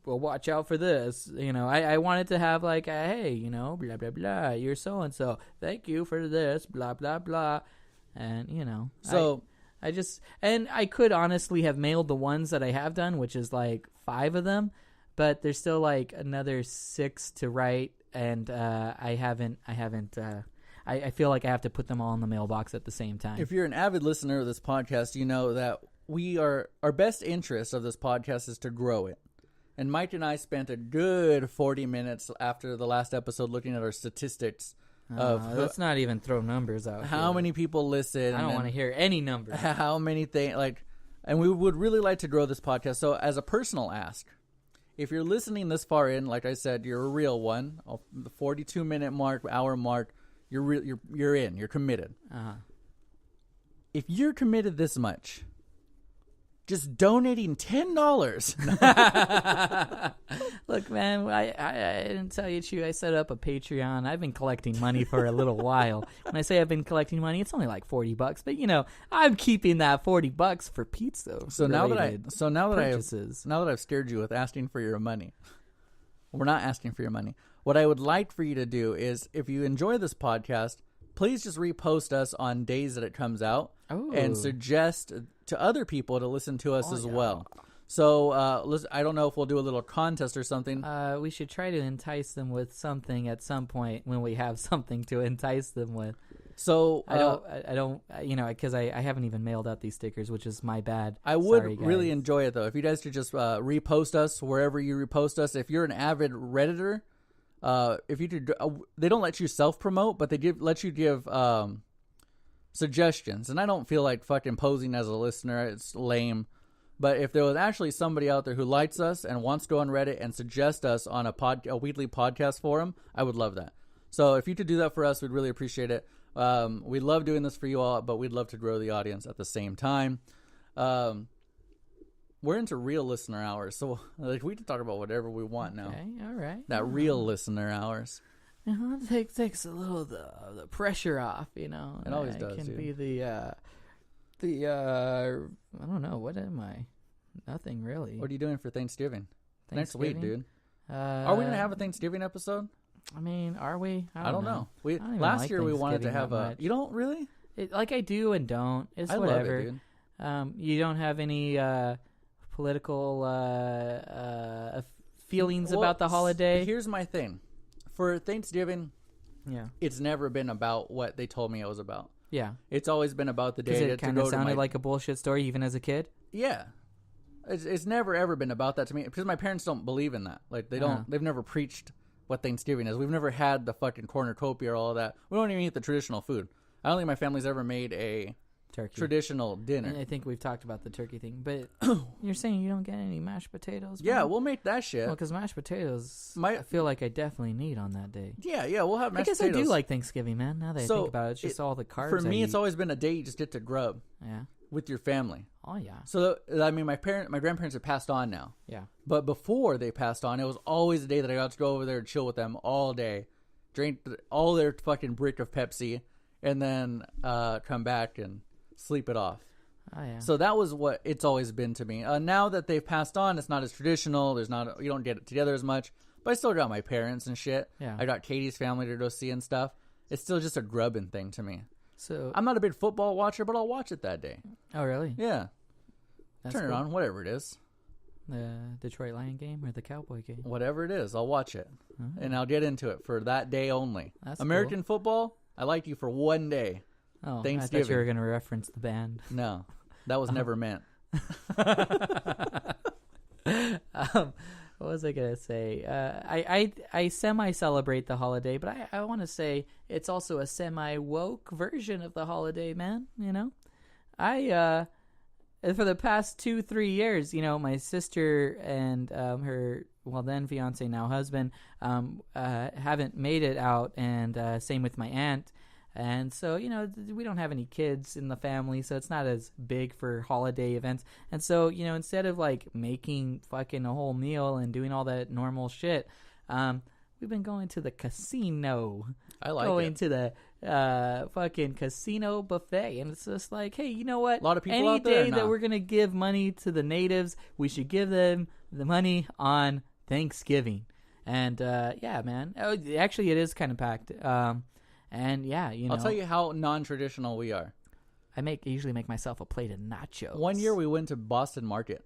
S2: Watch out for this. I wanted to have like, hey, blah blah blah. You're so and so. Thank you for this. Blah blah blah. And
S1: so.
S2: I could honestly have mailed the ones that I have done, which is like 5 of them, but there's still like another 6 to write, and I feel like I have to put them all in the mailbox at the same time.
S1: If you're an avid listener of this podcast, you know that our best interest of this podcast is to grow it. And Mike and I spent a good 40 minutes after the last episode looking at our statistics.
S2: Let's not even throw numbers out.
S1: How many people listen?
S2: I don't want to hear any numbers.
S1: How many things and we would really like to grow this podcast. So, as a personal ask, if you're listening this far in, like I said, you're a real one. The 42-minute hour mark, you're in. You're committed. If you're committed this much, just donating $10.
S2: Look, man, I didn't tell you, Chuy. I set up a Patreon. I've been collecting money for a little while. When I say I've been collecting money, it's only like $40, but I'm keeping that $40 for pizza.
S1: So now that I've scared you with asking for your money, we're not asking for your money. What I would like for you to do is, if you enjoy this podcast, please just repost us on days that it comes out. And suggest to other people to listen to us as well. So I don't know if we'll do a little contest or something.
S2: We should try to entice them with something at some point when we have something to entice them with.
S1: So
S2: I don't, because I haven't even mailed out these stickers, which is my bad.
S1: I would really enjoy it though if you guys could just repost us wherever you repost us. If you're an avid Redditor, if you could, they don't let you self promote, but they let you give suggestions, and I don't feel like fucking posing as a listener. It's lame. But if there was actually somebody out there who likes us and wants to go on Reddit and suggest us on a weekly podcast forum, I would love that. So if you could do that for us, we'd really appreciate it. We love doing this for you all, but we'd love to grow the audience at the same time. We're into real listener hours, so we can talk about whatever we want now.
S2: Okay, all right.
S1: That real listener hours.
S2: It takes a little the pressure off, It
S1: always does.
S2: It can be the I don't know, what am I? Nothing really.
S1: What are you doing for Thanksgiving? Next week, dude.
S2: Are
S1: we gonna have a Thanksgiving episode?
S2: I mean, are we?
S1: I don't know. Last year we wanted to have
S2: much.
S1: You don't really?
S2: I do and don't. It's
S1: I
S2: whatever.
S1: love it, dude.
S2: You don't have any political feelings about the holiday?
S1: Here's my thing. For Thanksgiving, it's never been about what they told me it was about.
S2: Yeah.
S1: It's always been about the day
S2: it kind of sounded like a bullshit story even as a kid?
S1: Yeah. It's never ever been about that to me because my parents don't believe in that. Like they've never preached what Thanksgiving is. We've never had the fucking cornucopia or all of that. We don't even eat the traditional food. I don't think my family's ever made a
S2: turkey
S1: traditional dinner.
S2: And I think we've talked about the turkey thing, but you're saying you don't get any mashed potatoes?
S1: Yeah,
S2: man?
S1: we'll make that shit.
S2: Well, because mashed potatoes, I feel like I definitely need on that day.
S1: Yeah, we'll have mashed potatoes.
S2: I guess I do like Thanksgiving, man. Now that I think about it, it's just all the carbs.
S1: For me, it's always been a day you just get to grub.
S2: Yeah.
S1: With your family.
S2: Oh yeah.
S1: So I mean, my grandparents have passed on now.
S2: Yeah.
S1: But before they passed on, it was always a day that I got to go over there and chill with them all day, drink all their fucking brick of Pepsi, and then come back and sleep it off.
S2: Oh yeah.
S1: So that was what it's always been to me. Now that they've passed on, it's not as traditional. You don't get it together as much. But I still got my parents and shit.
S2: Yeah.
S1: I got Katie's family to go see and stuff. It's still just a grubbing thing to me.
S2: So
S1: I'm not a big football watcher, but I'll watch it that day.
S2: Oh really?
S1: Yeah.
S2: That's
S1: Turn
S2: cool.
S1: it on, whatever it is.
S2: The Detroit Lion game or the Cowboy game?
S1: Whatever it is, I'll watch it. And I'll get into it for that day only.
S2: That's
S1: American football, I liked you for one day.
S2: Oh,
S1: Thanksgiving.
S2: I thought you were going to reference the band.
S1: No, that was never meant.
S2: What was I going to say? I semi-celebrate the holiday, but I want to say it's also a semi-woke version of the holiday, man. You know? For the past 2-3 years, you know, my sister and her, then fiance, now husband, haven't made it out, and same with my aunt. And so, you know, we don't have any kids in the family, so it's not as big for holiday events. And so, you know, instead of like making fucking a whole meal and doing all that normal shit, we've been going to the casino.
S1: I like
S2: going to the fucking casino buffet, and it's just like, hey, you know what?
S1: A lot of people
S2: Any
S1: out there
S2: day that we're gonna give money to the natives, we should give them the money on Thanksgiving. And yeah, man, actually, it is kind of packed. And yeah, you know,
S1: I'll tell you how non-traditional we are.
S2: I usually make myself a plate of nachos.
S1: One year we went to Boston Market.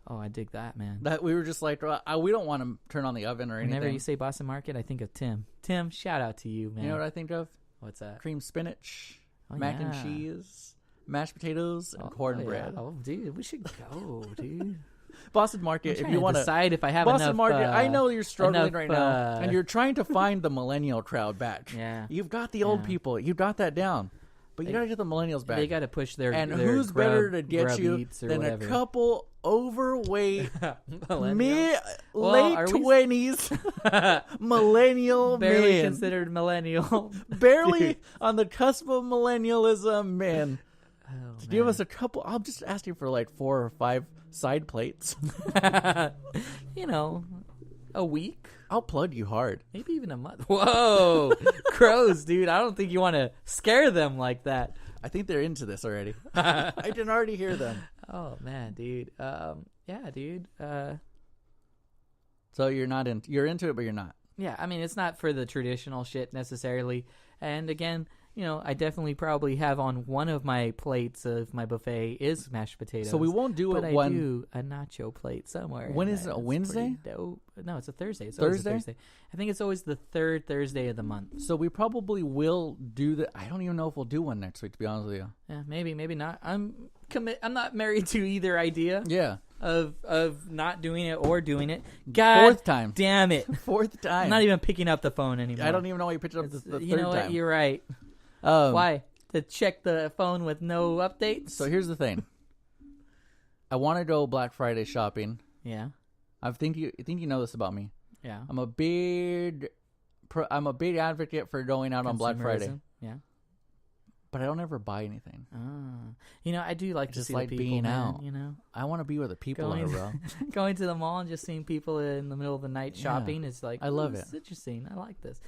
S2: Oh, I dig that, man.
S1: That we were just like, we don't want to turn on the oven or anything.
S2: Whenever you say Boston Market, I think of Tim. Tim, shout out to you, man.
S1: You know what I think of?
S2: What's that?
S1: Cream spinach, mac and cheese, mashed potatoes, and cornbread.
S2: Yeah. Oh, dude, we should go, dude.
S1: Boston Market, if you want to
S2: decide if I have
S1: Boston
S2: enough,
S1: Market, I know you're struggling right now,
S2: uh,
S1: and you're trying to find the millennial crowd back.
S2: Yeah,
S1: you've got the old people, you've got that down, but you got to get the millennials back.
S2: They got to push their
S1: and
S2: their
S1: who's better to get you than
S2: whatever.
S1: a couple overweight late 20s millennial
S2: barely
S1: men,
S2: considered millennial,
S1: barely on the cusp of millennialism, man.
S2: Oh,
S1: to give us a couple, I'm just asking for like 4 or 5 side plates.
S2: You know, a week.
S1: I'll plug you hard.
S2: Maybe even a month. Whoa, crows, dude! I don't think you want to scare them like that.
S1: I think they're into this already. I can already hear them.
S2: Oh man, dude. Yeah, dude.
S1: So you're not in. You're into it, but you're not.
S2: Yeah, I mean, it's not for the traditional shit necessarily. And again, you know, I definitely probably have on one of my plates of my buffet is mashed potatoes.
S1: So we won't do it.
S2: But I do a nacho plate somewhere.
S1: When is it? A Wednesday?
S2: Dope. No, it's a Thursday. It's
S1: Thursday?
S2: Always a Thursday. I think it's always the third Thursday of the month.
S1: So we probably will do that. I don't even know if we'll do one next week, to be honest with you.
S2: Yeah, maybe not. I'm not married to either idea.
S1: Yeah.
S2: Of not doing it or doing it. God,
S1: 4th time.
S2: Damn it.
S1: 4th time.
S2: I'm not even picking up the phone anymore.
S1: I don't even know why you picked it up the third time.
S2: You know what? You're right. Why? To check the phone with no updates?
S1: So here's the thing. I want to go Black Friday shopping.
S2: Yeah.
S1: I think you know this about me.
S2: Yeah.
S1: I'm a big advocate for going out on Black Friday.
S2: Yeah.
S1: But I don't ever buy anything.
S2: You know, I do like to
S1: just
S2: see
S1: like
S2: the people,
S1: being
S2: man,
S1: out.
S2: You know,
S1: I want to be where the people are, bro.
S2: Going to the mall and just seeing people in the middle of the night shopping is like,
S1: I love it.
S2: It's interesting. I like this.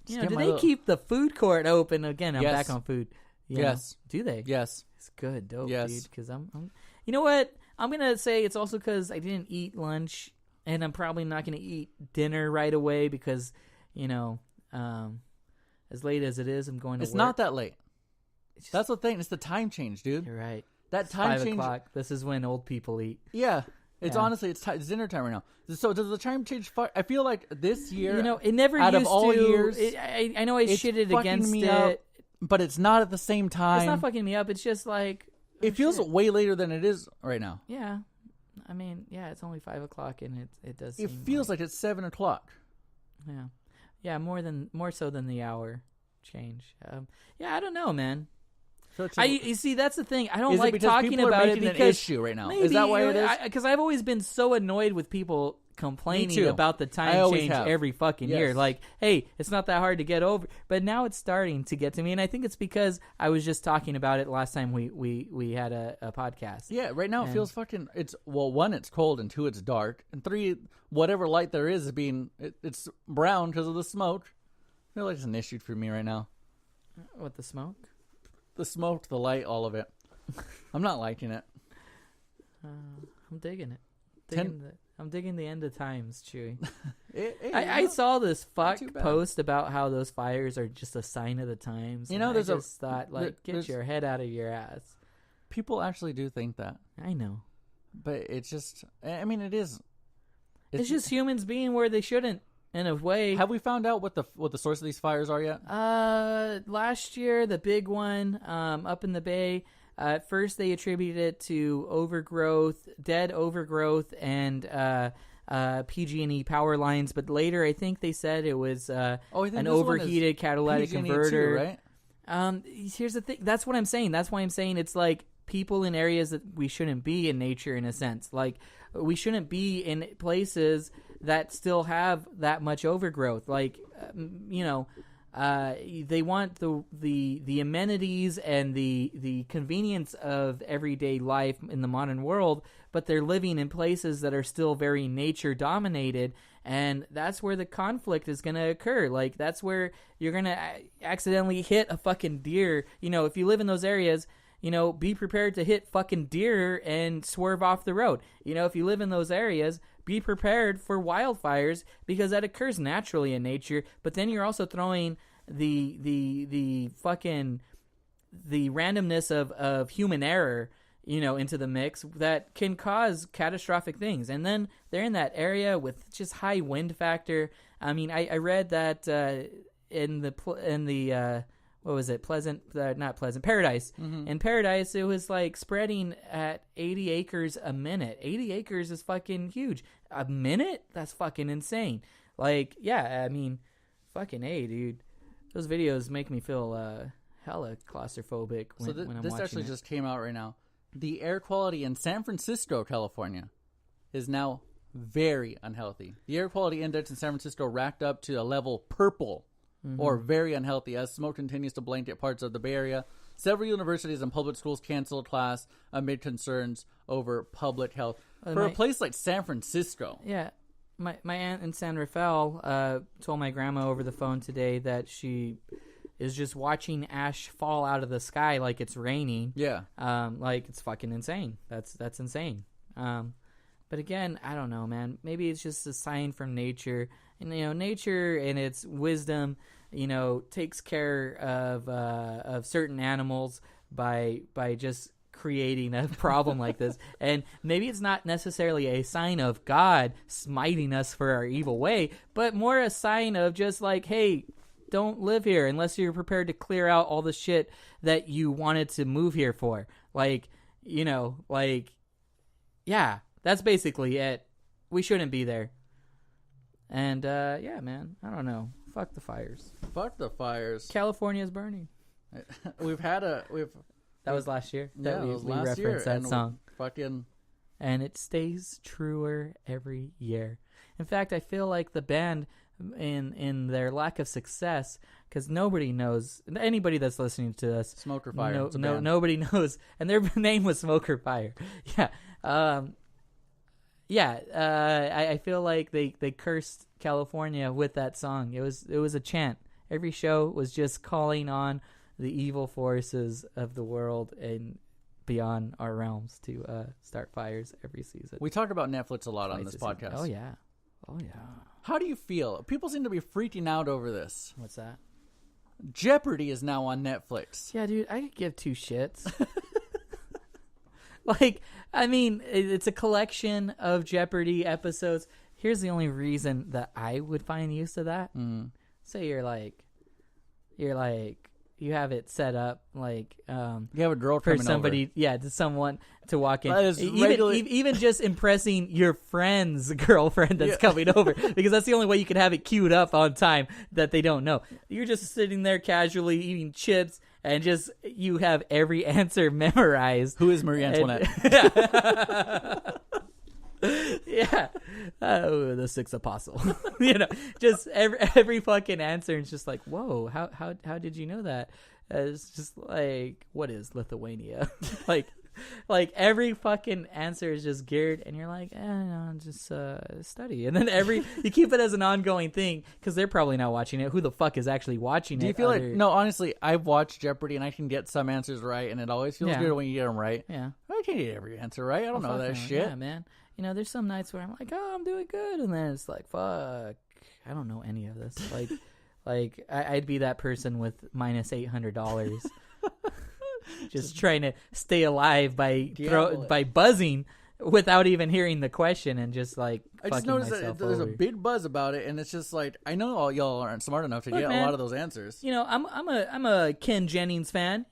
S1: Just
S2: You know, do they keep the food court open again? I'm
S1: Yes.
S2: back on food. You
S1: Yes.
S2: know? Do they?
S1: Yes.
S2: It's good, dope,
S1: Yes.
S2: dude. Because I'm. You know what? I'm gonna say it's also because I didn't eat lunch, and I'm probably not gonna eat dinner right away because, you know, as late as it is, I'm going to.
S1: It's
S2: work.
S1: not that late. That's the thing. It's the time change, dude.
S2: You're right.
S1: That
S2: It's
S1: time
S2: 5
S1: change.
S2: o'clock. This is when old people eat.
S1: Yeah. It's
S2: Yeah.
S1: honestly, it's dinner time right now. So does the time change? I feel like this year,
S2: You know, it never
S1: out
S2: used
S1: of all
S2: to.
S1: years,
S2: I know I
S1: it's
S2: shitted
S1: fucking
S2: against
S1: me
S2: it.
S1: up, but it's not at the same time.
S2: It's not fucking me up. It's just like
S1: It feels
S2: shit.
S1: way later than it is right now.
S2: Yeah, I mean, yeah, it's only 5 o'clock, and it does.
S1: It
S2: seem
S1: feels like it's 7 o'clock.
S2: Yeah. Yeah, more so than the hour change. Yeah, I don't know, man.
S1: So
S2: you see, that's the thing. I don't
S1: is
S2: like
S1: it because
S2: talking
S1: people are
S2: about it
S1: making
S2: because
S1: an issue right now.
S2: maybe,
S1: Is that why it is?
S2: Because I've always been so annoyed with people complaining about the
S1: I
S2: time
S1: always
S2: change
S1: have.
S2: every fucking year. Like, hey, it's not that hard to get over. But now it's starting to get to me, and I think it's because I was just talking about it last time we had a podcast.
S1: Yeah, right now it feels fucking. It's one, it's cold, and two, it's dark, and three, whatever light there is it's brown because of the smoke. I feel like it's an issue for me right now.
S2: What, the smoke?
S1: The smoke, the light, all of it. I'm not liking it.
S2: I'm digging it. I'm digging the end of times, Chewy.
S1: I
S2: saw this post about how those fires are just a sign of the times. I just thought, get your head out of your ass.
S1: People actually do think that.
S2: I know.
S1: But it's just, I mean, it is.
S2: It's just humans being where they shouldn't, in a way.
S1: Have we found out what the source of these fires are yet?
S2: Last year, the big one up in the Bay, at first they attributed it to dead overgrowth, and PG&E power lines. But later, I think they said it was an overheated catalytic converter.
S1: Too, right?
S2: Here's the thing. That's what I'm saying. That's why I'm saying it's like people in areas that we shouldn't be in nature, in a sense. Like, we shouldn't be in places that still have that much overgrowth. Like, they want the amenities and the convenience of everyday life in the modern world, but they're living in places that are still very nature dominated, and that's where the conflict is going to occur. Like, that's where you're going to accidentally hit a fucking deer. If you live in those areas, be prepared to hit fucking deer and swerve off the road. If you live in those areas, be prepared for wildfires, because that occurs naturally in nature. But then you're also throwing the randomness of human error, into the mix that can cause catastrophic things. And then they're in that area with just high wind factor. I mean, I read that in the what was it? Not Pleasant, Paradise. Mm-hmm. In Paradise, it was like spreading at 80 acres a minute. 80 acres is fucking huge. A minute? That's fucking insane. Like, yeah, I mean, fucking A, dude. Those videos make me feel hella claustrophobic when I'm watching
S1: this actually just came out right now. The air quality in San Francisco, California, is now very unhealthy. The air quality index in San Francisco racked up to a level purple. Mm-hmm. Or very unhealthy, as smoke continues to blanket parts of the Bay Area. Several universities and public schools canceled class amid concerns over public health. For a place like San Francisco.
S2: Yeah. My aunt in San Rafael told my grandma over the phone today that she is just watching ash fall out of the sky like it's raining.
S1: Yeah.
S2: Like, it's fucking insane. That's insane. But again, I don't know, man. Maybe it's just a sign from nature. And, nature in its wisdom, takes care of certain animals by just creating a problem like this. And maybe it's not necessarily a sign of God smiting us for our evil way, but more a sign of just like, hey, don't live here unless you're prepared to clear out all the shit that you wanted to move here for. Like, yeah, that's basically it. We shouldn't be there. And, yeah, man, I don't know. Fuck the fires.
S1: Fuck the fires.
S2: California's burning.
S1: That
S2: was last year.
S1: Yeah,
S2: we
S1: last year.
S2: Referenced that song.
S1: Fucking.
S2: And it stays truer every year. In fact, I feel like the band, in their lack of success, because nobody knows, anybody that's listening to us,
S1: Smoke or Fire.
S2: Nobody knows, and their name was Smoke or Fire. Yeah. I feel like they cursed California with that song. It was a chant. Every show was just calling on the evil forces of the world and beyond our realms to start fires every season.
S1: We talk about Netflix a lot on this podcast.
S2: Oh yeah.
S1: How do you feel? People seem to be freaking out over this.
S2: What's that?
S1: Jeopardy is now on Netflix.
S2: Yeah, dude, I could give two shits. Like, I mean, it's a collection of Jeopardy episodes. Here's the only reason that I would find use of that.
S1: Mm.
S2: Say you're like, you have it set up like
S1: you have a girl
S2: for
S1: coming
S2: somebody,
S1: over.
S2: yeah, to someone to walk in.
S1: That is
S2: Even just impressing your friend's girlfriend that's coming over, because that's the only way you can have it queued up on time that they don't know. You're just sitting there casually eating chips, and just you have every answer memorized.
S1: Who is Marie Antoinette?
S2: Yeah, the sixth apostle. Just every fucking answer is just like, whoa, how did you know that? It's just like, what is Lithuania? like every fucking answer is just geared, and you're like, no, just study, and then you keep it as an ongoing thing because they're probably not watching it. Who the fuck is actually watching it?
S1: Do you feel like, no, honestly, I've watched Jeopardy and I can get some answers right, and it always feels good when you get them right.
S2: Yeah,
S1: I can't get every answer right. I don't know that shit.
S2: Yeah, man. There's some nights where I'm like, oh, I'm doing good, and then it's like, fuck, I don't know any of this. Like I'd be that person with minus $800, just trying to stay alive by buzzing without even hearing the question, and just like
S1: I just noticed that there's a big buzz about it, and it's just like, I know all y'all aren't smart enough to get a lot of those answers.
S2: I'm a Ken Jennings fan.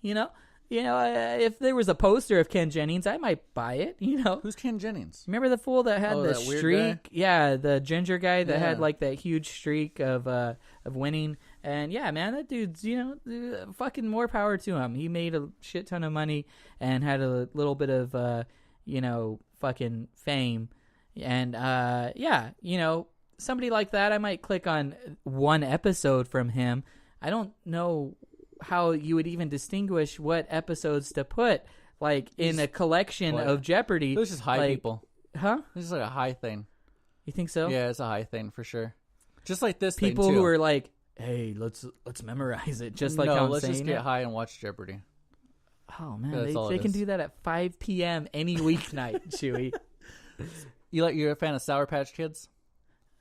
S2: If there was a poster of Ken Jennings, I might buy it.
S1: Who's Ken Jennings?
S2: Remember the fool that had the streak? Yeah, the ginger guy that had like that huge streak of winning. And yeah, man, that dude's fucking more power to him. He made a shit ton of money and had a little bit of fucking fame. And somebody like that, I might click on one episode from him. I don't know how you would even distinguish what episodes to put in a collection of Jeopardy.
S1: Those just high people.
S2: Huh?
S1: This is like a high thing.
S2: You think so?
S1: Yeah, it's a high thing for sure. Just like this
S2: people
S1: thing too.
S2: Who are like, hey, let's memorize it, just like how I'm
S1: let's
S2: saying
S1: just get high and watch Jeopardy.
S2: Oh man, they can do that at 5 p.m. any weeknight. Chewy.
S1: You're a fan of Sour Patch Kids?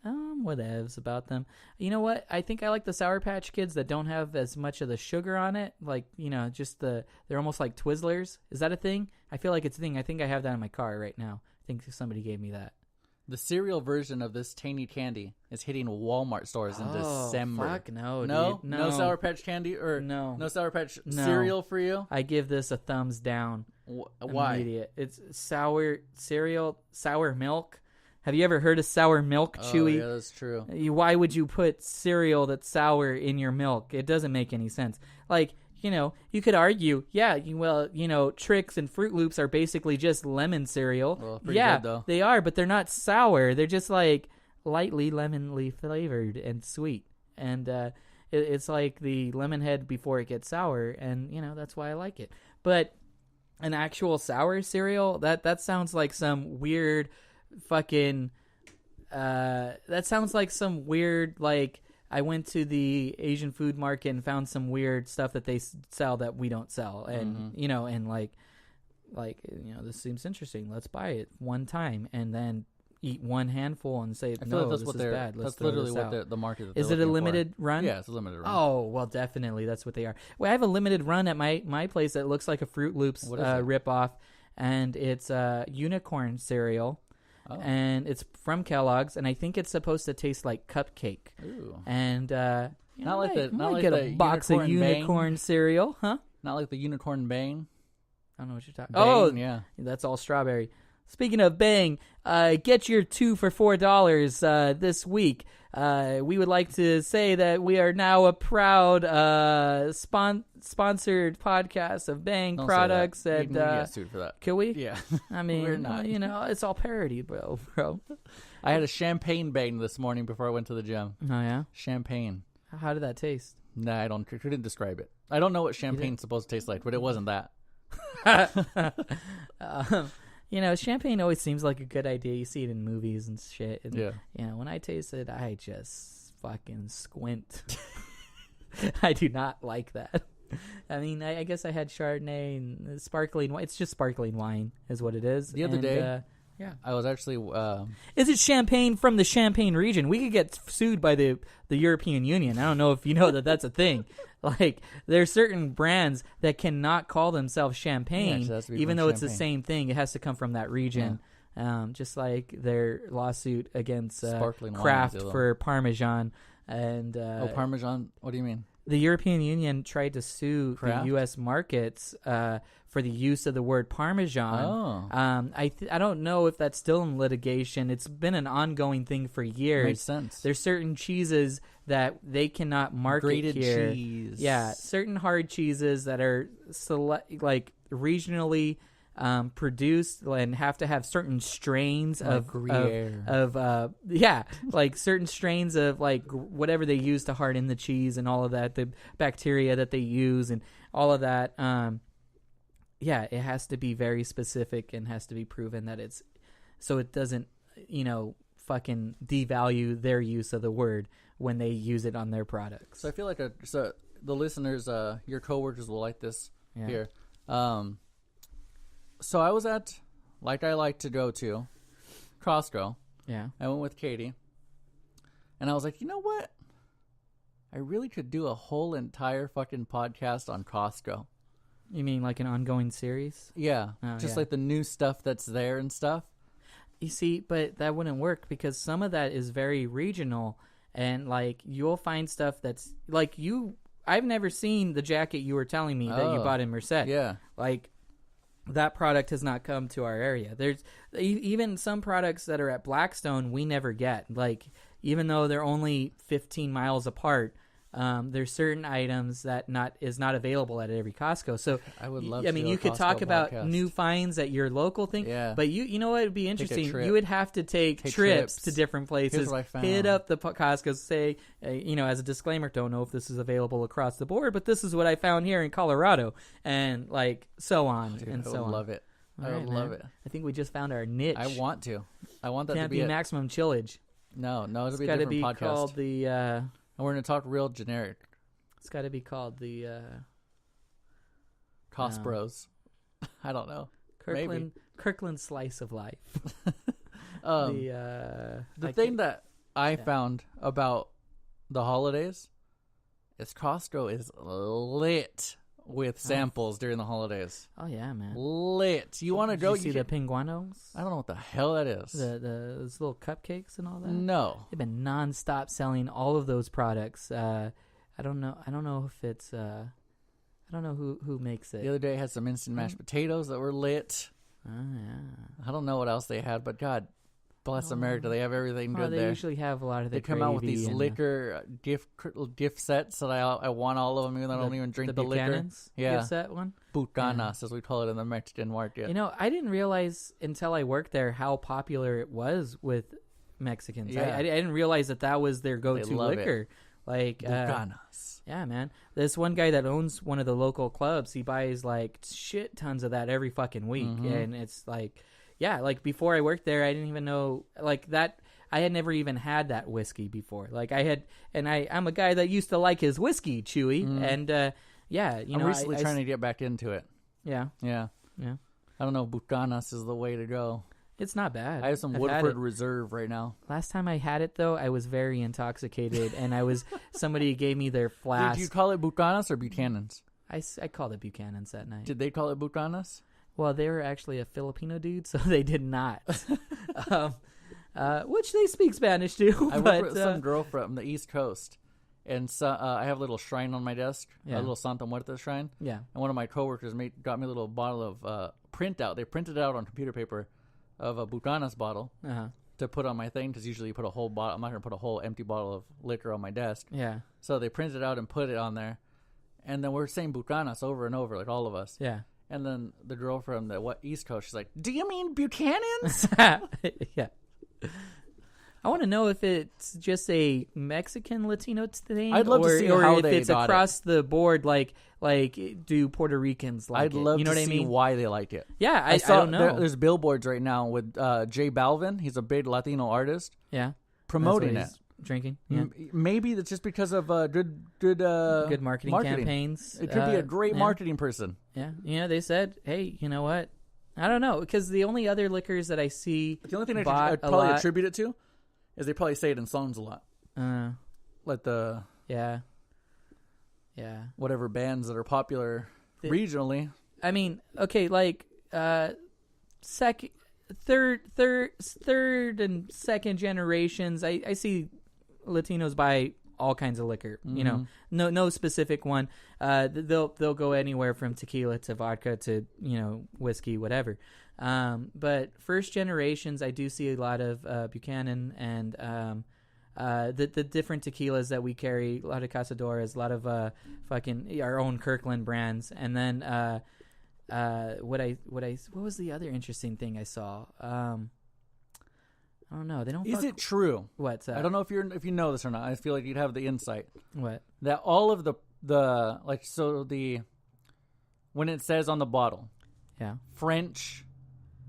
S2: Whatevs about them. You know what? I think I like the Sour Patch Kids that don't have as much of the sugar on it. They're almost like Twizzlers. Is that a thing? I feel like it's a thing. I think I have that in my car right now. I think somebody gave me that.
S1: The cereal version of this tiny candy is hitting Walmart stores in December.
S2: Fuck no,
S1: no,
S2: dude.
S1: No Sour Patch candy or no Sour Patch cereal for you.
S2: I give this a thumbs down.
S1: Why?
S2: Immediate. It's sour cereal, sour milk. Have you ever heard of sour milk, Chewy?
S1: Oh, yeah, that's true.
S2: Why would you put cereal that's sour in your milk? It doesn't make any sense. You could argue, Trix and Fruit Loops are basically just lemon cereal.
S1: Well, pretty good, though.
S2: They are, but they're not sour. They're just lightly lemonly flavored and sweet. And it's like the lemon head before it gets sour, and that's why I like it. But an actual sour cereal, that sounds like some weird fucking that sounds like some weird, I went to the Asian food market and found some weird stuff that they sell that we don't sell, and this seems interesting, let's buy it one time and then eat one handful and say, no, this is bad,
S1: that's literally what the market
S2: is. It a limited run?
S1: Yeah, it's a limited run.
S2: Oh, well, definitely that's what they are. Well, I have a limited run at my place that looks like a Fruit Loops ripoff, and it's unicorn cereal. Oh. And it's from Kellogg's, and I think it's supposed to taste like cupcake.
S1: Ooh.
S2: And
S1: not like
S2: a box of unicorn cereal, huh?
S1: Not like the unicorn Bang.
S2: I don't know what you're talking.
S1: Bang, yeah,
S2: that's all strawberry. Speaking of Bang, get your 2 for $4 this week. We would like to say that we are now a proud sponsored podcast of Bang products. And
S1: we get sued for that.
S2: Can we?
S1: Yeah.
S2: I mean,
S1: we're not.
S2: It's all parody, bro.
S1: I had a champagne Bang this morning before I went to the gym.
S2: Oh, yeah?
S1: Champagne.
S2: How did that taste?
S1: Nah, I couldn't describe it. I don't know what champagne's supposed to taste like, but it wasn't that.
S2: Champagne always seems like a good idea. You see it in movies and shit. And,
S1: yeah.
S2: When I taste it, I just fucking squint. I do not like that. I mean, I guess I had Chardonnay and sparkling wine. It's just sparkling wine is what it is.
S1: The other day, I was actually...
S2: Is it champagne from the Champagne region? We could get sued by the European Union. I don't know if you know that that's a thing. There are certain brands that cannot call themselves champagne, even though it's the same thing. It has to come from that region. Yeah. Just like their lawsuit against Kraft for Parmesan. And
S1: Parmesan? What do you mean?
S2: the European Union tried to sue
S1: Kraft?
S2: the U.S. markets for the use of the word Parmesan.
S1: Oh.
S2: I don't know if that's still in litigation. It's been an ongoing thing for years.
S1: Makes sense.
S2: There's certain cheeses that they cannot market
S1: Grated
S2: here.
S1: cheese.
S2: Yeah, certain hard cheeses that are regionally produced and have to have certain strains
S1: Like Gruyere.
S2: like certain strains of like whatever they use to harden the cheese and all of that, the bacteria that they use and all of that. It has to be very specific and has to be proven that it's so it doesn't, fucking devalue their use of the word when they use it on their products.
S1: So I feel like the listeners, your coworkers will like this here. So I was at, like I like to go to, Costco.
S2: Yeah.
S1: I went with Katie. And I was like, you know what? I really could do a whole entire fucking podcast on Costco.
S2: You mean like an ongoing series?
S1: Yeah.
S2: Oh,
S1: just
S2: yeah.
S1: like the new stuff that's there and stuff.
S2: You see, but that wouldn't work because some of that is very regional. And like you'll find stuff that's like I've never seen the jacket you were telling me that you bought in Merced.
S1: Yeah.
S2: Like that product has not come to our area. There's even some products that are at Blackstone we never get. Like even though they're only 15 miles apart, there's certain items that is not available at every Costco. So
S1: I would love.
S2: I mean,
S1: to do
S2: you
S1: a
S2: could
S1: Costco
S2: talk about
S1: podcast.
S2: new finds at your local thing.
S1: Yeah.
S2: But you know what would be interesting?
S1: trip.
S2: You would have to take trips to different places.
S1: Here's what I found.
S2: Hit up the Costco, say, as a disclaimer, don't know if this is available across the board, but this is what I found here in Colorado, and like so on
S1: Dude,
S2: and
S1: I
S2: so
S1: would
S2: on.
S1: love it. I
S2: All
S1: would
S2: right,
S1: love
S2: man.
S1: it.
S2: I think we just found our niche.
S1: I want to. I want that
S2: Can't
S1: to
S2: be
S1: be it.
S2: maximum chillage.
S1: No, it'll
S2: It's
S1: be a
S2: got to
S1: different
S2: be
S1: podcast.
S2: called the.
S1: And we're going to talk real generic.
S2: It's got to be called the
S1: Cost Bros. I don't know.
S2: Kirkland Slice of Life.
S1: The thing that I found about the holidays is Costco is lit with samples during the holidays.
S2: Oh yeah, man.
S1: Lit. You want to go?
S2: You see the pinguanos?
S1: I don't know what the hell that is.
S2: Those little cupcakes and all that.
S1: No.
S2: They've been nonstop selling all of those products. I don't know if it's. I don't know who makes it.
S1: The other day I had some instant mashed potatoes that were lit.
S2: Oh yeah.
S1: I don't know what else they had, but God bless America, they have everything good
S2: they
S1: there.
S2: usually have a lot of the
S1: They come out with
S2: gravy
S1: these
S2: and
S1: liquor gift sets that I want all of them, even though I don't even drink the liquor.
S2: Buchanan's gift set one.
S1: Bucanas, as we call it in the Mexican market.
S2: I didn't realize until I worked there how popular it was with Mexicans.
S1: Yeah.
S2: I didn't realize that was their go-to
S1: love
S2: liquor.
S1: it.
S2: Like
S1: Bucanas.
S2: yeah, man. This one guy that owns one of the local clubs, he buys like shit tons of that every fucking week, and it's like, yeah, like before I worked there, I didn't even know like that. I had never even had that whiskey before. Like I had, and I'm a guy that used to like his whiskey, Chewy, and
S1: I'm recently trying to get back into it.
S2: Yeah.
S1: I don't know. Bucanas is the way to go.
S2: It's not bad.
S1: I have some Woodford Reserve right now.
S2: Last time I had it, though, I was very intoxicated, and somebody gave me their flask.
S1: Did you call it Bucanas or Buchanan's?
S2: I called it Buchanan's that night.
S1: Did they call it Bucanas?
S2: Well, they were actually a Filipino dude, so they did not. Which they speak Spanish too.
S1: I work with some girl from the East Coast, and so, I have a little shrine on my desk, a little Santa Muerta shrine.
S2: Yeah.
S1: And one of my coworkers got me a little bottle of printout. They printed it out on computer paper of a Bucanas bottle to put on my thing, because usually you put a whole bottle. I'm not going to put a whole empty bottle of liquor on my desk.
S2: Yeah.
S1: So they printed it out and put it on there. And then we're saying Bucanas over and over, like all of us.
S2: Yeah.
S1: And then the girl from the East Coast, she's like, "Do you mean Buchanan's?"
S2: Yeah. I want to know if it's just a Mexican Latino thing.
S1: I'd love to see how
S2: if
S1: they
S2: it's
S1: got
S2: across the board, like do Puerto Ricans like
S1: I'd love
S2: it? You know
S1: to
S2: what
S1: see
S2: I mean?
S1: why they like it.
S2: Yeah, I
S1: saw
S2: don't know.
S1: There's billboards right now with J Balvin. He's a big Latino artist.
S2: Yeah,
S1: promoting
S2: That's what he's drinking. Yeah.
S1: Maybe that's just because of good
S2: marketing campaigns.
S1: It could be a great marketing person.
S2: Yeah, they said, hey, you know what? I don't know, because the only other liquors that I see,
S1: the only thing I'd probably attribute it to is they probably say it in songs a lot. Like the whatever bands that are popular regionally.
S2: I mean, okay, like third and second generations. I see Latinos buy all kinds of liquor. You know, no specific one. They'll go anywhere from tequila to vodka to whiskey, whatever. But first generations, I do see a lot of Buchanan and the different tequilas that we carry. A lot of Casadoras, a lot of fucking our own Kirkland brands, and then what was the other interesting thing I saw? I don't know. They don't.
S1: Is it true?
S2: What's that?
S1: I don't know if you know this or not. I feel like you'd have the insight.
S2: What?
S1: That all of the when it says on the bottle,
S2: yeah,
S1: French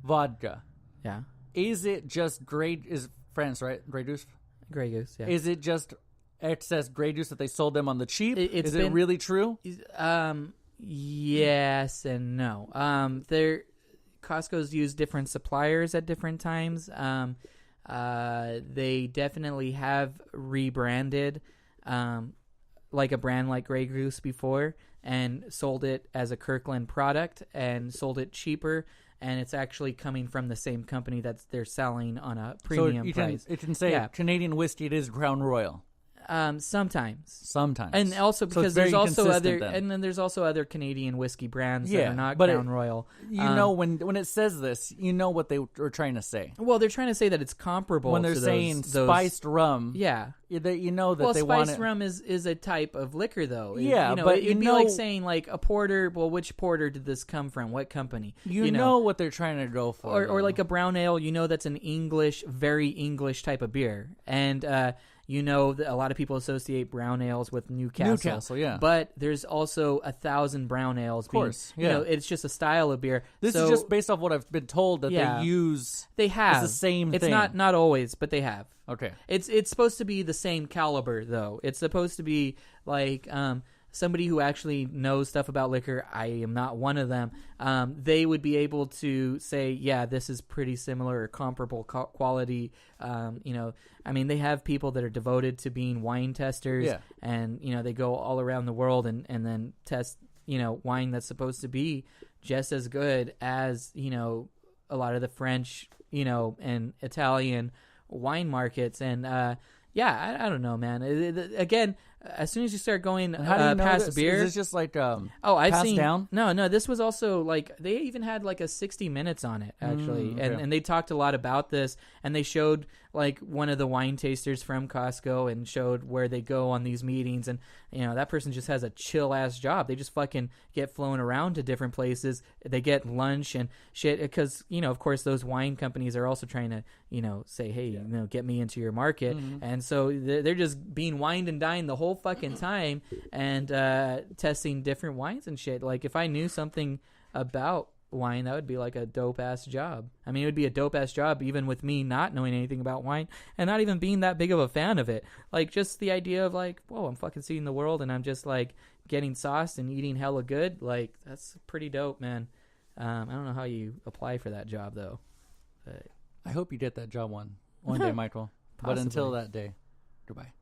S1: vodka.
S2: Yeah.
S1: Is it just is France, right? Grey Goose.
S2: Grey Goose. Yeah.
S1: Is it just excess Grey Goose that they sold them on the cheap?
S2: Is
S1: it really true?
S2: Yes and no. Costco's use different suppliers at different times. They definitely have rebranded like a brand like Grey Goose before and sold it as a Kirkland product and sold it cheaper, and it's actually coming from the same company that they're selling on a premium price.
S1: It can say Canadian whiskey, it is Crown Royal.
S2: Sometimes,
S1: and
S2: also because there's also then there's also other Canadian whiskey brands that are not Crown Royal.
S1: When it says this, you know what they were trying to say.
S2: Well, they're trying to say that it's comparable
S1: when they're
S2: to
S1: saying spiced rum.
S2: Yeah,
S1: that you know that they want.
S2: Spiced rum is a type of liquor, though.
S1: Yeah, but
S2: it'd be like saying like a porter. Well, which porter did this come from? What company?
S1: You know what they're trying to go for,
S2: or like a brown ale. You know that's an English, very English type of beer, and that a lot of people associate brown ales with Newcastle.
S1: Yeah.
S2: But there's also 1,000 brown ales.
S1: Of course, yeah.
S2: It's just a style of beer.
S1: This is just based off what I've been told that they use.
S2: They have.
S1: It's the same thing.
S2: It's not always, but they have.
S1: Okay.
S2: It's supposed to be the same caliber, though. It's supposed to be like somebody who actually knows stuff about liquor. I am not one of them. They would be able to say, yeah, this is pretty similar or comparable quality. They have people that are devoted to being wine testers, and they go all around the world and then test wine that's supposed to be just as good as a lot of the French and Italian wine markets. And I don't know, man. Again, as soon as you start going past beer,
S1: is this just like
S2: I've
S1: passed
S2: seen
S1: down?
S2: No, this was also like they even had like a 60 Minutes on it actually,
S1: okay.
S2: and they talked a lot about this, and they showed like one of the wine tasters from Costco and showed where they go on these meetings, and that person just has a chill ass job. They just fucking get flown around to different places. They get lunch and shit because of course those wine companies are also trying to say, hey, get me into your market, and so they're just being wined and dined the whole fucking time and testing different wines and shit. Like if I knew something about wine, that would be like a dope ass job. I mean, it would be a dope ass job even with me not knowing anything about wine and not even being that big of a fan of it. Like just the idea of like, whoa, I'm fucking seeing the world and I'm just like getting sauced and eating hella good. Like that's pretty dope, man. I don't know how you apply for that job though, but
S1: I hope you get that job one day, Michael. But until that day, goodbye.